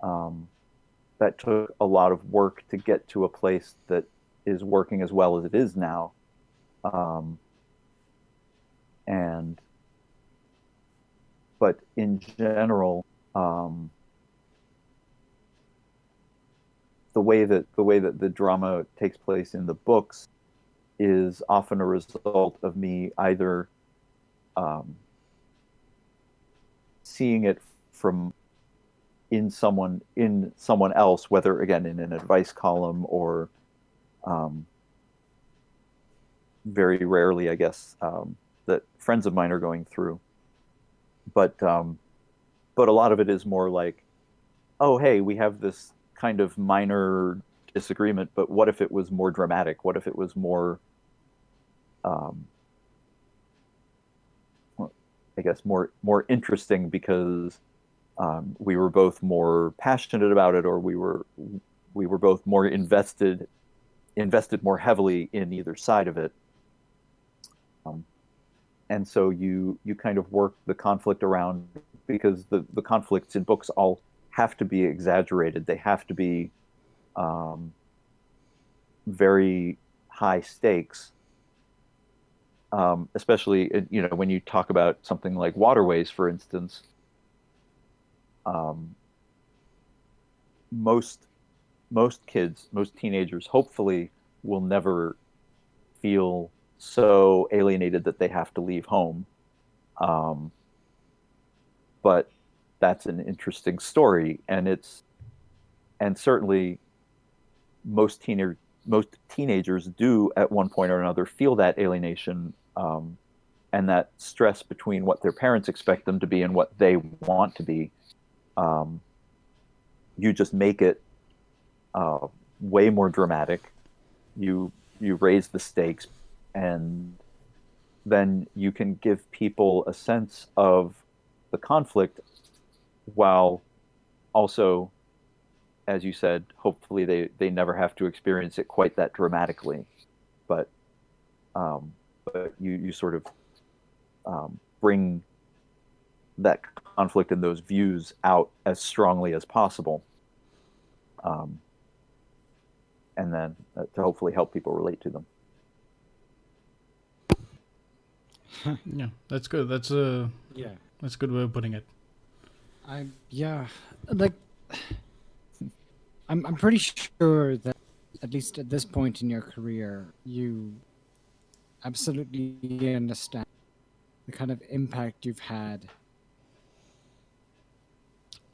that took a lot of work to get to a place that is working as well as it is now. And but in general, the way that the drama takes place in the books is often a result of me either um, seeing it from in someone else, whether again in an advice column or um, very rarely, I guess, that friends of mine are going through. But a lot of it is more like, oh, hey, we have this kind of minor disagreement, but what if it was more dramatic? What if it was more, um, I guess, more interesting because we were both more passionate about it, or we were both more invested more heavily in either side of it. Um, and so you kind of work the conflict around, because the conflicts in books all have to be exaggerated. They have to be um, very high stakes, especially when you talk about something like waterways, for instance. Um, most most kids, most teenagers, hopefully, will never feel so alienated that they have to leave home. Um, but that's an interesting story, and certainly most teenagers do at one point or another feel that alienation, and that stress between what their parents expect them to be and what they want to be. Um, you just make it uh, way more dramatic. You raise the stakes, and then you can give people a sense of the conflict, while also, as you said, hopefully they never have to experience it quite that dramatically. But um, but you sort of bring that conflict and those views out as strongly as possible, um, and then to hopefully help people relate to them. Yeah, that's good. Yeah. That's a good way of putting it. Yeah, like I'm pretty sure that at least at this point in your career, you absolutely understand the kind of impact you've had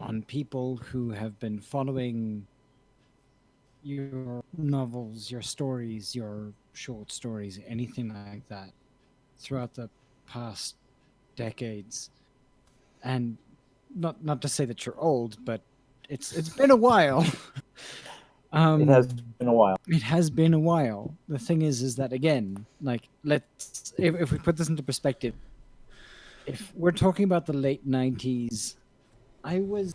on people who have been following your novels, your stories, your short stories, anything like that throughout the past decades. And not to say that you're old, but it's been a while. It has um been a while. it has been a while. The thing is that again, like let's if we put this into perspective, if we're talking about the late 90s, I was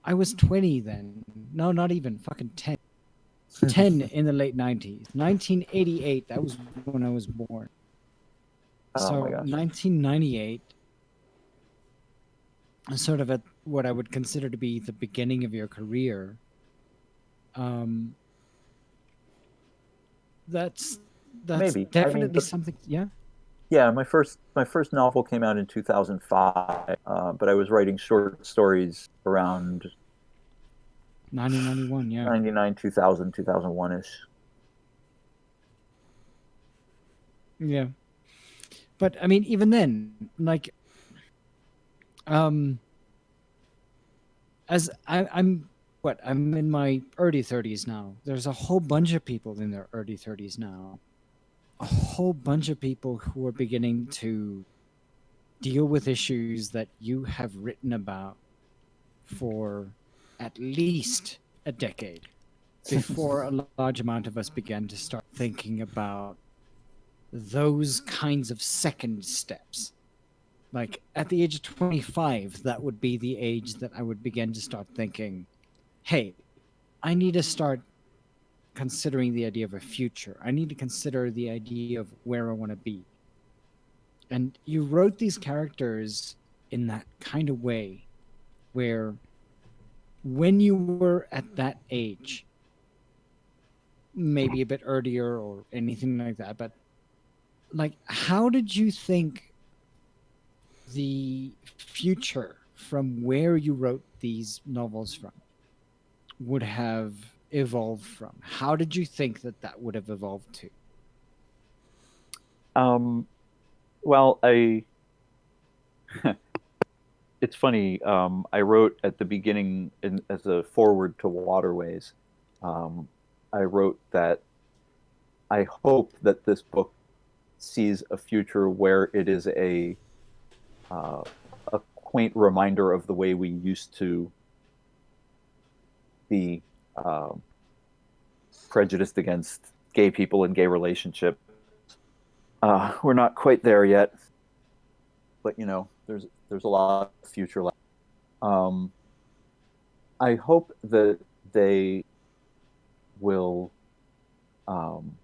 I was 20 then. No, not even fucking 10. 10 in the late 90s. 1988, that was when I was born. Oh my So gosh. 1998 is sort of at what I would consider to be the beginning of your career. Um, that's that's Maybe. I mean, definitely something. Yeah, yeah, my first novel came out in 2005, but I was writing short stories around 1991. Yeah, 99, 2000, 2001 ish. yeah. But I mean, even then, like, um, as I'm what I'm in my early 30s now. There's a whole bunch of people in their early 30s now. A whole bunch of people who are beginning to deal with issues that you have written about for at least a decade before a large amount of us began to start thinking about those kinds of second steps. Like at the age of 25, that would be the age that I would begin to start thinking, hey, I need to start considering the idea of a future. I need to consider the idea of where I want to be. And you wrote these characters in that kind of way where when you were at that age, maybe a bit earlier or anything like that, but like, how did you think the future from where you wrote these novels from would have evolved from? How did you think that that would have evolved to? Well, it's funny. I wrote at the beginning as a forward to Waterways. I wrote that I hope that this book sees a future where it is uh, a quaint reminder of the way we used to be prejudiced against gay people and gay relationships. We're not quite there yet, but there's a lot of future left. Um, I hope that they will um,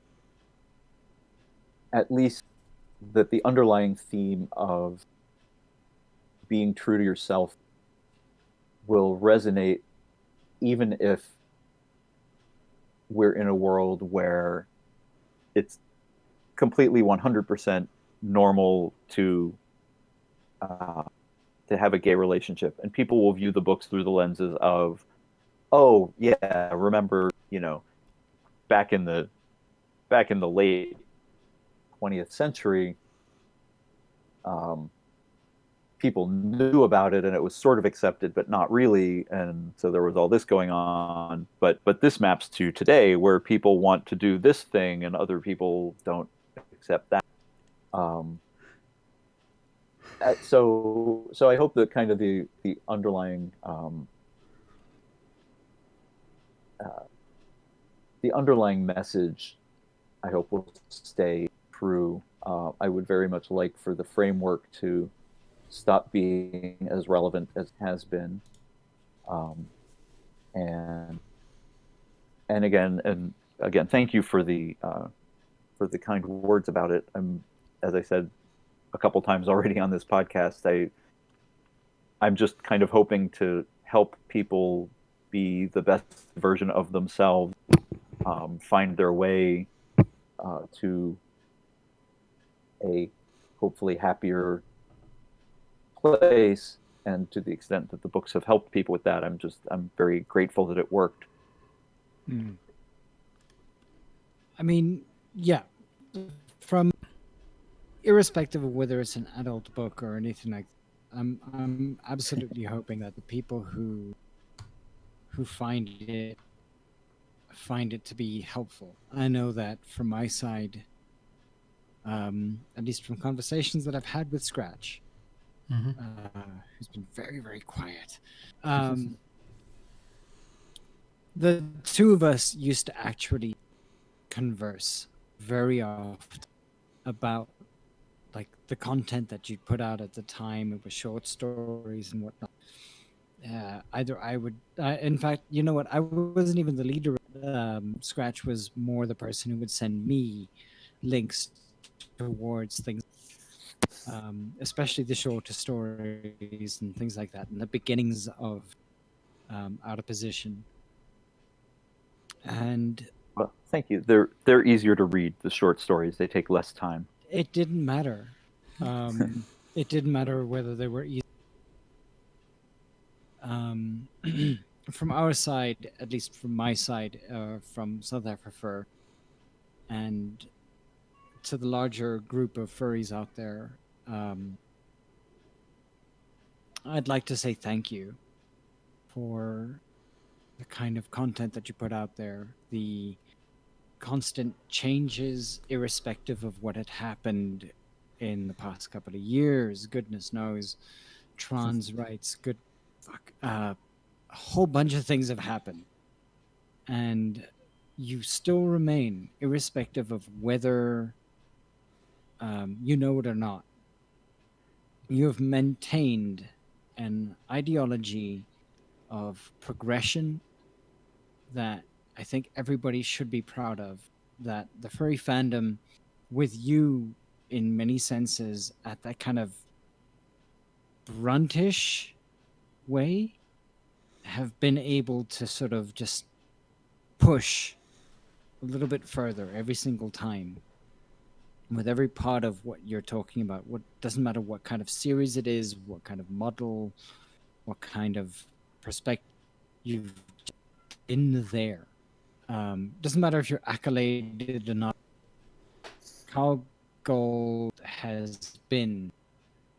at least that the underlying theme of being true to yourself will resonate even if we're in a world where it's completely 100% normal uh, to have a gay relationship, and people will view the books through the lenses of, oh yeah, remember, back in the late 20th century, um, people knew about it and it was sort of accepted, but not really, and so there was all this going on. But this maps to today, where people want to do this thing and other people don't accept that. Um, so I hope that kind of the uh, underlying message, I hope, will stay true. I would very much like for the framework to stop being as relevant as it has been, um, and again, thank you for the kind words about it. As I said a couple times already on this podcast, I'm just kind of hoping to help people be the best version of themselves, find their way to a hopefully happier place. And to the extent that the books have helped people with that, I'm very grateful that it worked. Mm. I mean, yeah, from irrespective of whether it's an adult book or anything like that, I'm absolutely hoping that the people who find it to be helpful. I know that from my side, at least from conversations that I've had with Scratch, Mm-hmm. who's been very, very quiet. Um, the two of us used to actually converse very often about like the content that you'd put out at the time. It was short stories and whatnot. Either I would, in fact, you know what? I wasn't even the leader. Scratch was more the person who would send me links towards things, especially the shorter stories and things like that, and the beginnings of Out of Position. And Well, thank you. They're easier to read, the short stories. They take less time. it didn't matter. It didn't matter whether they were easy. Um, from our side, at least from my side, from south-afrifur, and to the larger group of furries out there, um, I'd like to say thank you for the kind of content that you put out there, the constant changes, irrespective of what had happened in the past couple of years. Goodness knows, trans rights, good fuck, a whole bunch of things have happened, and you still remain, irrespective of whether you know it or not. You have maintained an ideology of progression that I think everybody should be proud of. That the furry fandom, with you in many senses, at that kind of bruntish way, have been able to sort of just push a little bit further every single time. with every part of what you're talking about. What doesn't matter what kind of series it is, what kind of model, what kind of perspective you've been there. Doesn't matter if you're accoladed or not. Kyell Gold has been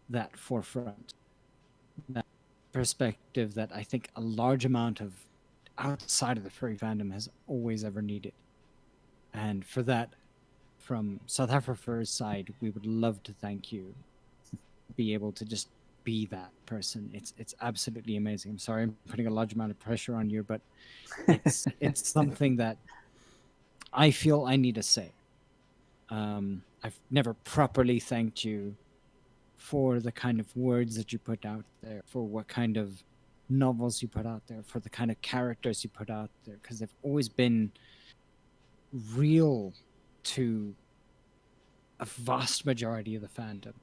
that forefront, that perspective that I think a large amount of outside of the furry fandom has always ever needed. And for that, from south-afrifur's side, we would love to thank you. Be able to just be that person. It's absolutely amazing. I'm sorry I'm putting a large amount of pressure on you, but it's something that I feel I need to say. I've never properly thanked you for the kind of words that you put out there, for what kind of novels you put out there, for the kind of characters you put out there, because they've always been real to a vast majority of the fandom.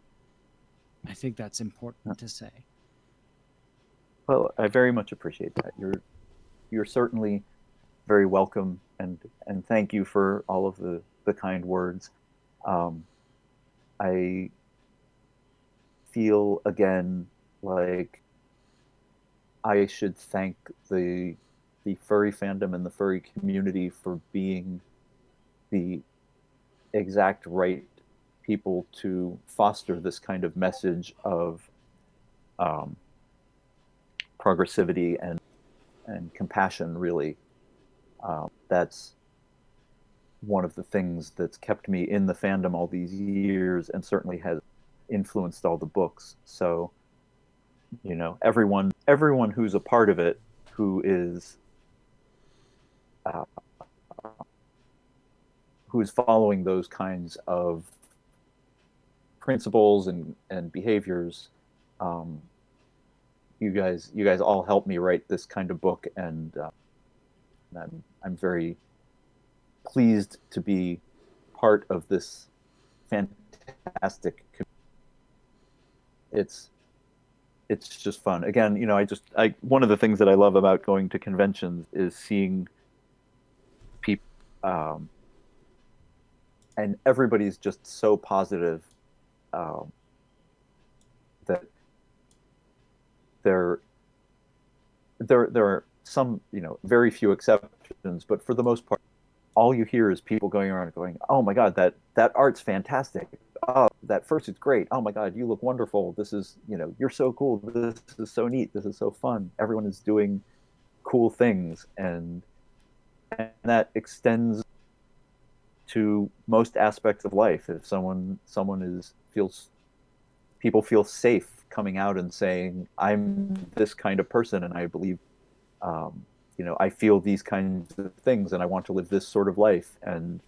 I think that's important to say. Well, I very much appreciate that. You're certainly very welcome, and thank you for all of the kind words. I feel again like I should thank the furry fandom and the furry community for being the exact right people to foster this kind of message of progressivity and compassion. Really, that's one of the things that's kept me in the fandom all these years, and certainly has influenced all the books. So, you know, everyone who's a part of it, who is following those kinds of principles and behaviors, you guys all helped me write this kind of book, and I'm very pleased to be part of this fantastic community. It's just fun. Again, you know, I one of the things that I love about going to conventions is seeing people, and everybody's just so positive, that there are some, you know, very few exceptions, but for the most part, all you hear is people going around going, "Oh my God, that art's fantastic. Oh, that first is great. Oh my God, you look wonderful. This is, you know, you're so cool. This is so neat. This is so fun." Everyone is doing cool things, and that extends to most aspects of life. If someone people feel safe coming out and saying, "I'm this kind of person, and I believe, you know, I feel these kinds of things, and I want to live this sort of life." And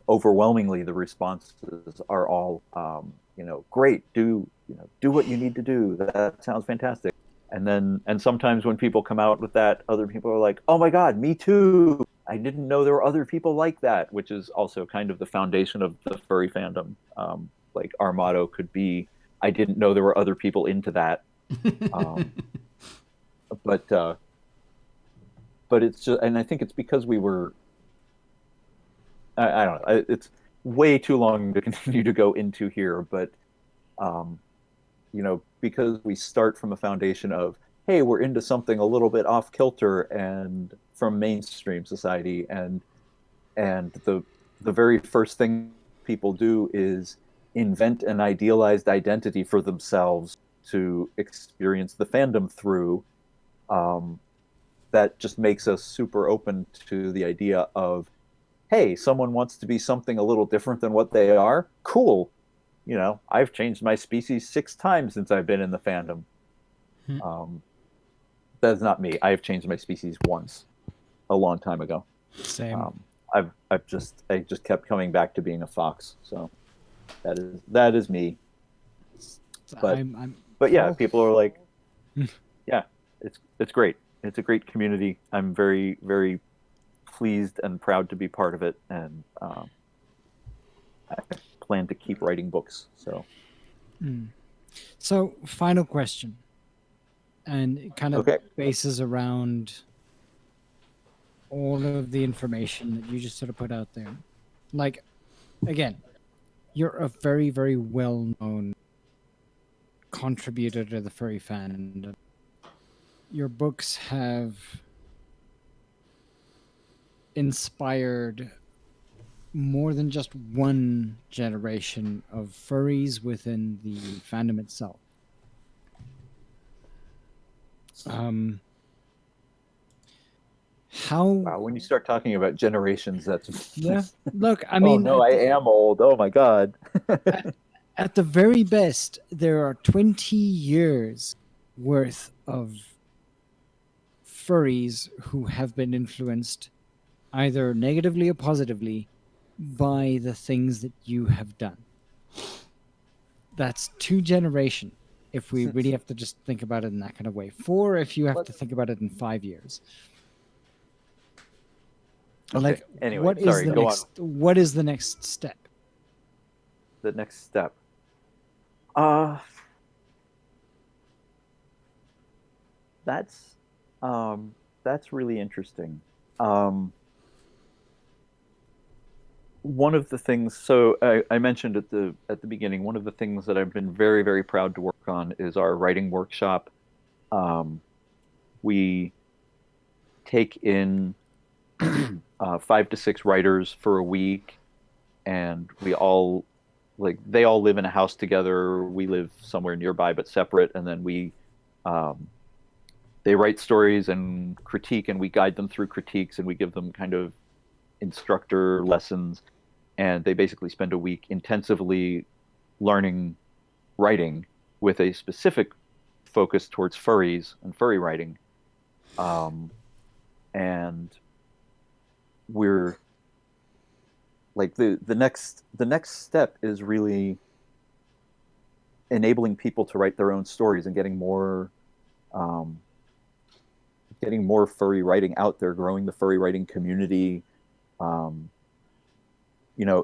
overwhelmingly, the responses are all, you know, "Great, do what you need to do. That sounds fantastic." And sometimes when people come out with that, other people are like, "Oh my God, me too. I didn't know there were other people like that," which is also kind of the foundation of the furry fandom. Like our motto could be, "I didn't know there were other people into that." But it's just, and I think it's because we were, I don't know, it's way too long to continue to go into here, but you know, because we start from a foundation of, hey, we're into something a little bit off kilter and from mainstream society, and the very first thing people do is invent an idealized identity for themselves to experience the fandom through. That just makes us super open to the idea of, hey, someone wants to be something a little different than what they are. Cool. You know, I've changed my species 6 times since I've been in the fandom. That's not me. I have changed my species once, a long time ago. Same. I just kept coming back to being a fox. So that is me. But yeah, people are like, yeah, it's great. It's a great community. I'm very, very pleased and proud to be part of it, and I plan to keep writing books. So, final question, and it kind of Okay. bases around all of the information that you just sort of put out there. Like, again, you're a very, very well-known contributor to the furry fandom. Your books have inspired more than just one generation of furries within the fandom itself. How? Wow, when you start talking about generations, that's Yeah. Look, I oh mean, no, I am old. Oh my God. at the very best, there are 20 years worth of furries who have been influenced either negatively or positively by the things that you have done. That's 2 generations if we really have to just think about it in that kind of way. 4 if you have to think about it in 5 years. Okay. Like, Anyway, what is sorry, the go next? What is the next step? The next step. That's that's really interesting. One of the things, so I mentioned at the beginning, one of the things that I've been very, very proud to work on is our writing workshop. We take in 5 to 6 writers for a week, and we all they all live in a house together. We live somewhere nearby but separate, and then um, they write stories and critique, and we guide them through critiques, and we give them kind of instructor lessons, and they basically spend a week intensively learning writing with a specific focus towards furries and furry writing. And we're like the next step is really enabling people to write their own stories and um, getting more furry writing out there, growing the furry writing community. Um,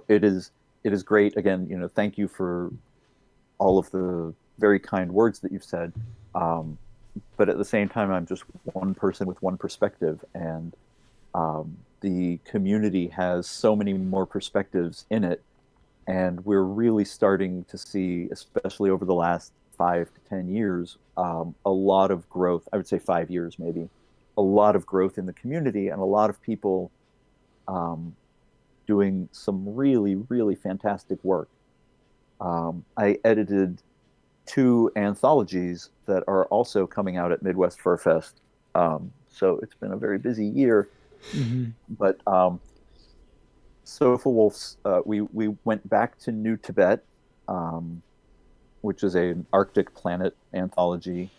it is great. Again, thank you for all of the very kind words that you've said. Um, but at the same time, I'm just one person with one perspective, and the community has so many more perspectives in it, and we're really starting to see, especially over the last 5 to 10 years, a lot of growth. I would say 5 years, maybe, a lot of growth in the community, and a lot of people um, doing some really, really fantastic work. I edited 2 anthologies that are also coming out at Midwest Fur Fest. So it's been a very busy year. Mm-hmm. But Sofa Wolves, we went back to New Tibet, um, which is an Arctic planet anthology.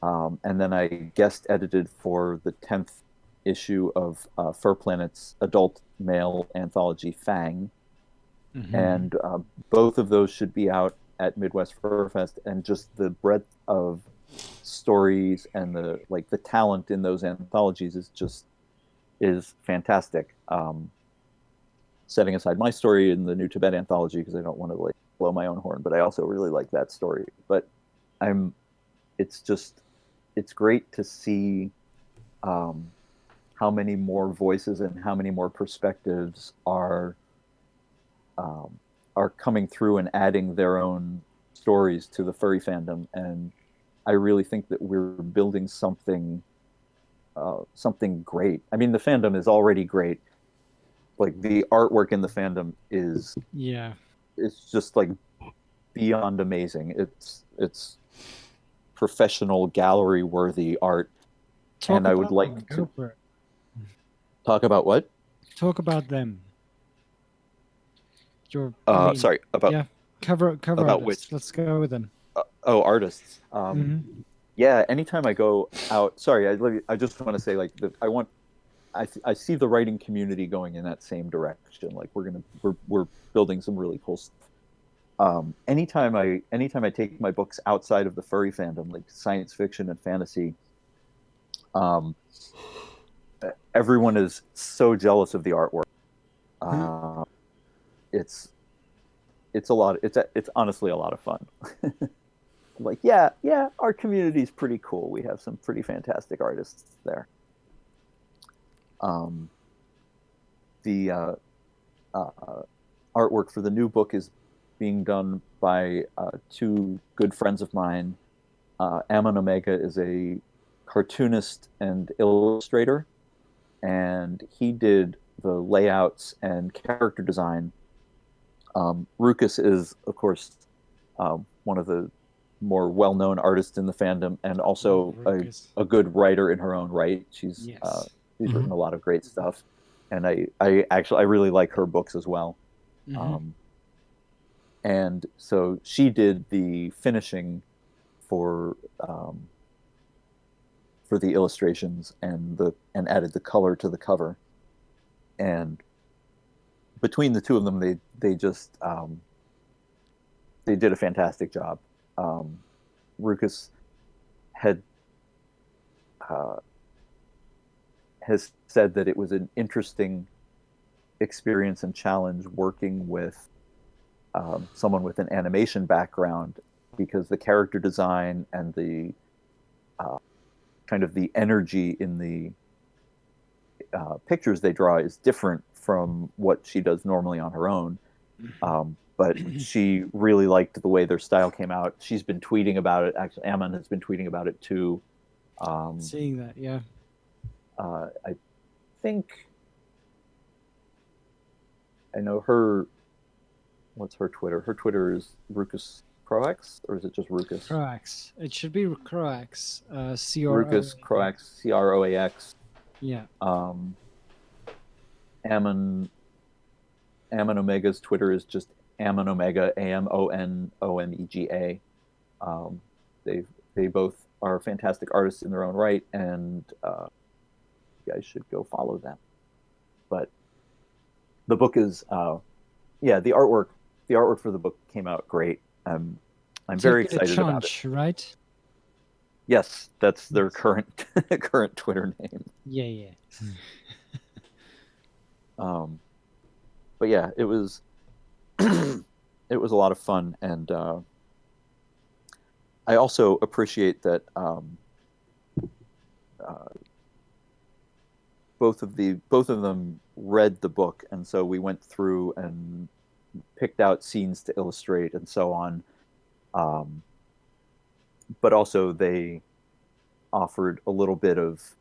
And then I guest edited for the 10th issue of Fur Planet's adult male anthology, Fang. Mm-hmm. And both of those should be out at Midwest Fur Fest. And just the breadth of stories and the talent in those anthologies is fantastic. Setting aside my story in the New Tibet anthology because I don't want to blow my own horn, but I also really like that story. But I'm, it's great to see how many more voices and how many more perspectives are coming through and adding their own stories to the furry fandom, and I really think that we're building something great. I mean, the fandom is already great. Like the artwork in the fandom is Yeah. it's just beyond amazing. It's professional gallery worthy art, Talk and I would about like them. to Go for it. talk about what? Talk about them. I mean, Sorry, yeah. Cover about artists. which? Let's go with them. Oh, artists. Mm-hmm. Yeah, anytime I go out, sorry, I just want to say I see the writing community going in that same direction. Like we're building some really cool stuff. Anytime I take my books outside of the furry fandom, like science fiction and fantasy, um, everyone is so jealous of the artwork. Uh, it's it's a lot. It's honestly a lot of fun. Like, yeah, our community is pretty cool. We have some pretty fantastic artists there. The artwork for the new book is being done by two good friends of mine. Ammon Omega is a cartoonist and illustrator, and he did the layouts and character design. Rukus is, of course, one of the more well-known artists in the fandom, and also Rukus. a good writer in her own right. She's Yes. written a lot of great stuff, and I really like her books as well. Mhm. And so she did the finishing for the illustrations and added the color to the cover. And between the two of them, they just they did a fantastic job. Rukus had has said that it was an interesting experience and challenge working with someone with an animation background, because the character design and the kind of the energy in the pictures they draw is different from what she does normally on her own. But she really liked the way their style came out. She's been tweeting about it. Actually, Ammon has been tweeting about it too. Seeing that, yeah. I think I know her. What's her Twitter? Her Twitter is Rukus Croax, or is it just Rukus? Croax. It should be Croax. Rukus Croax, Croax. Yeah. Ammon Omega's Twitter is just Ammon Omega, AMONOMEGA. They both are fantastic artists in their own right, and you guys should go follow them. But the book is, the artwork for the book came out great. I'm very excited about it. Right? Yes, that's their current Twitter name. Yeah. But yeah, it was it was a lot of fun, and I also appreciate that both of them read the book, and so we went through and picked out scenes to illustrate and so on. But also they offered a little bit of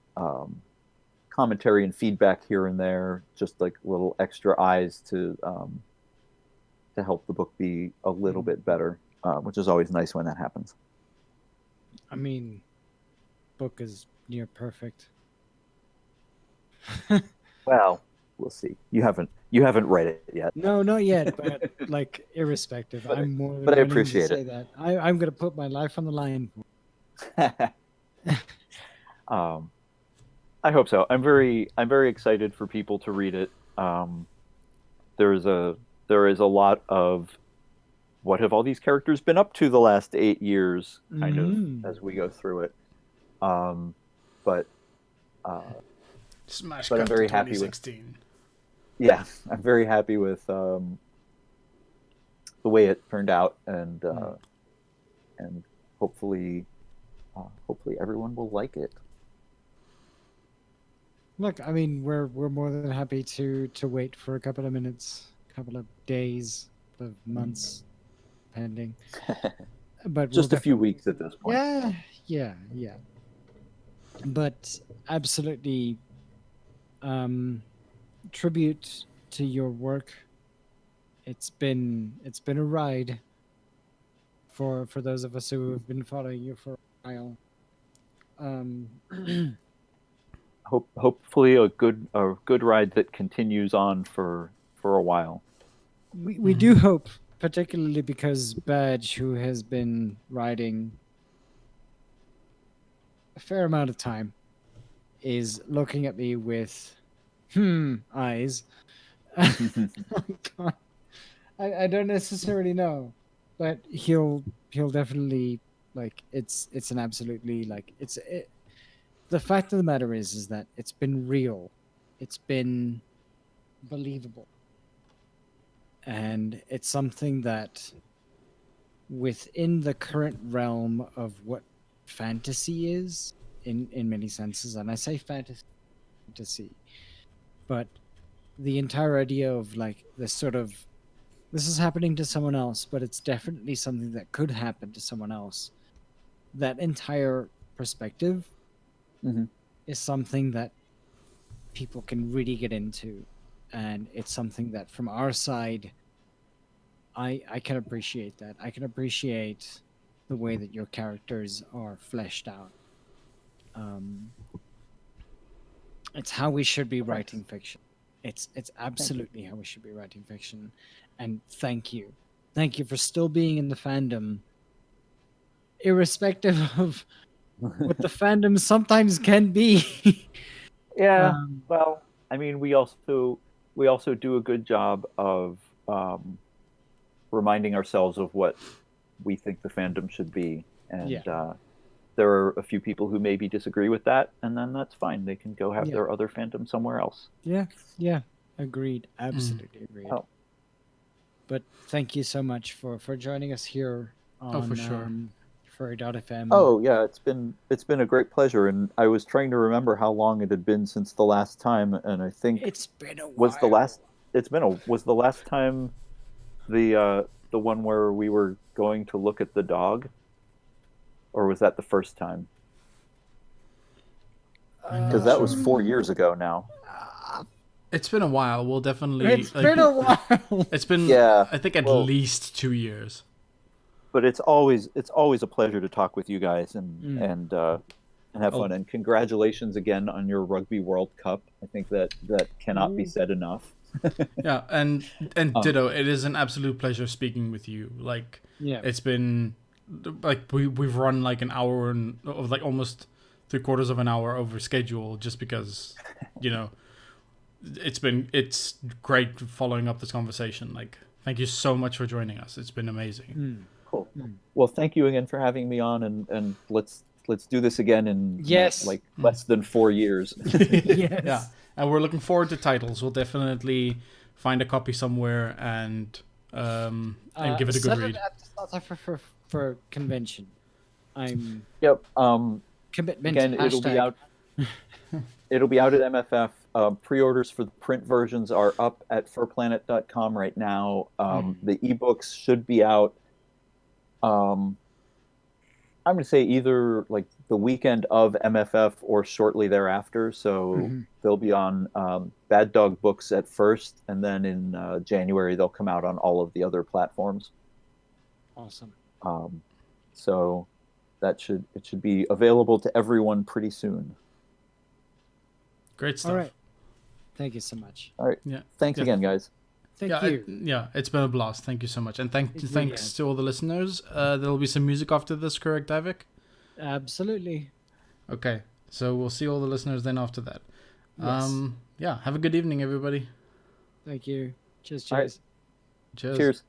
commentary and feedback here and there, just like little extra eyes to help the book be a little bit better, which is always nice when that happens. I mean, book is near perfect. Well, we'll see. You haven't read it yet. No, not yet, but like irrespective, I'm more than but I willing appreciate to say it. that. I'm going to put my life on the line. I hope so. I'm very excited for people to read it. There is a lot of what have all these characters been up to the last 8 years, kind of as we go through it. But Smash but cut I'm very to happy with. 2016. Yeah, I'm very happy with the way it turned out, and hopefully everyone will like it. Look, I mean, we're more than happy to wait for a couple of minutes, couple of days, couple of months, pending. But Just a few weeks at this point. Yeah. But absolutely, tribute to your work. It's been a ride for those of us who have been following you for a while. Hopefully a good ride that continues on for a while. We do hope, particularly because Badge, who has been riding a fair amount of time, is looking at me with eyes. I don't necessarily know, but he'll definitely like it's an absolutely like the fact of the matter is that it's been real, it's been believable, and it's something that within the current realm of what fantasy is in many senses, and I say fantasy, but the entire idea of like this sort of This is happening to someone else, but it's definitely something that could happen to someone else. That entire perspective Mhm. is something that people can really get into, and it's something that from our side, I can appreciate that. I can appreciate the way that your characters are fleshed out. Um, it's how we should be writing fiction. It's absolutely how we should be writing fiction. And thank you for still being in the fandom, irrespective of what the fandom sometimes can be. Yeah. um, Well, I mean, we also do a good job of um, reminding ourselves of what we think the fandom should be, yeah, and there are a few people who maybe disagree with that, and then that's fine. They can go have yeah, their other fandom somewhere else. yeah, yeah. Agreed. Mm. Absolutely agreed. Oh, But thank you so much for joining us here Oh, for on sure. Furry.fm. oh yeah, it's been a great pleasure, and I was trying to remember how long it had been since the last time, and I think It's been a was the while. last was the last time the one where we were going to look at the dog, or was that the first time? I'm Because not that was sure. 4 years ago now. It's been a while. We'll definitely It's been a while. It's been, Yeah, I think, at well, least 2 years. but it's always a pleasure to talk with you guys Mm. and have Oh, fun. And congratulations again on your Rugby World Cup. I think that cannot be Ooh. said enough. yeah, and Um, ditto. It is an absolute pleasure speaking with you. Like, Yeah. it's been like we've run like an hour and of like almost 3/4 of an hour over schedule just because, you know, it's great following up this conversation. Like, thank you so much for joining us. It's been amazing. Mm. cool. Mm. Well, thank you again for having me on, and let's do this again in Yes. like less than 4 years. Yeah, Yes. and we're looking forward to titles. We'll definitely find a copy somewhere and give it a good Set it read. at the south-afrifur convention. I'm Yep. commitment Again, it'll be hashtag. out. It'll be out at MFF. Pre-orders for the print versions are up at furplanet.com right now. The ebooks should be out. Um, I'm going to say either like the weekend of MFF or shortly thereafter. So Mhm. they'll be on Bad Dog Books at first, and then in January they'll come out on all of the other platforms. Awesome. Um, so it should be available to everyone pretty soon. Great stuff. All right. Thank you so much. All right. Yeah. Thanks Yeah. again, guys. Thank Yeah, you. it's been a blast. Thank you so much, and It really thanks has. to all the listeners. There'll be some music after this, correct, Ivik? Absolutely. Okay, so we'll see all the listeners then after that. Yes. Yeah, have a good evening, everybody. Thank you. Cheers. All right. Cheers. Cheers. Cheers.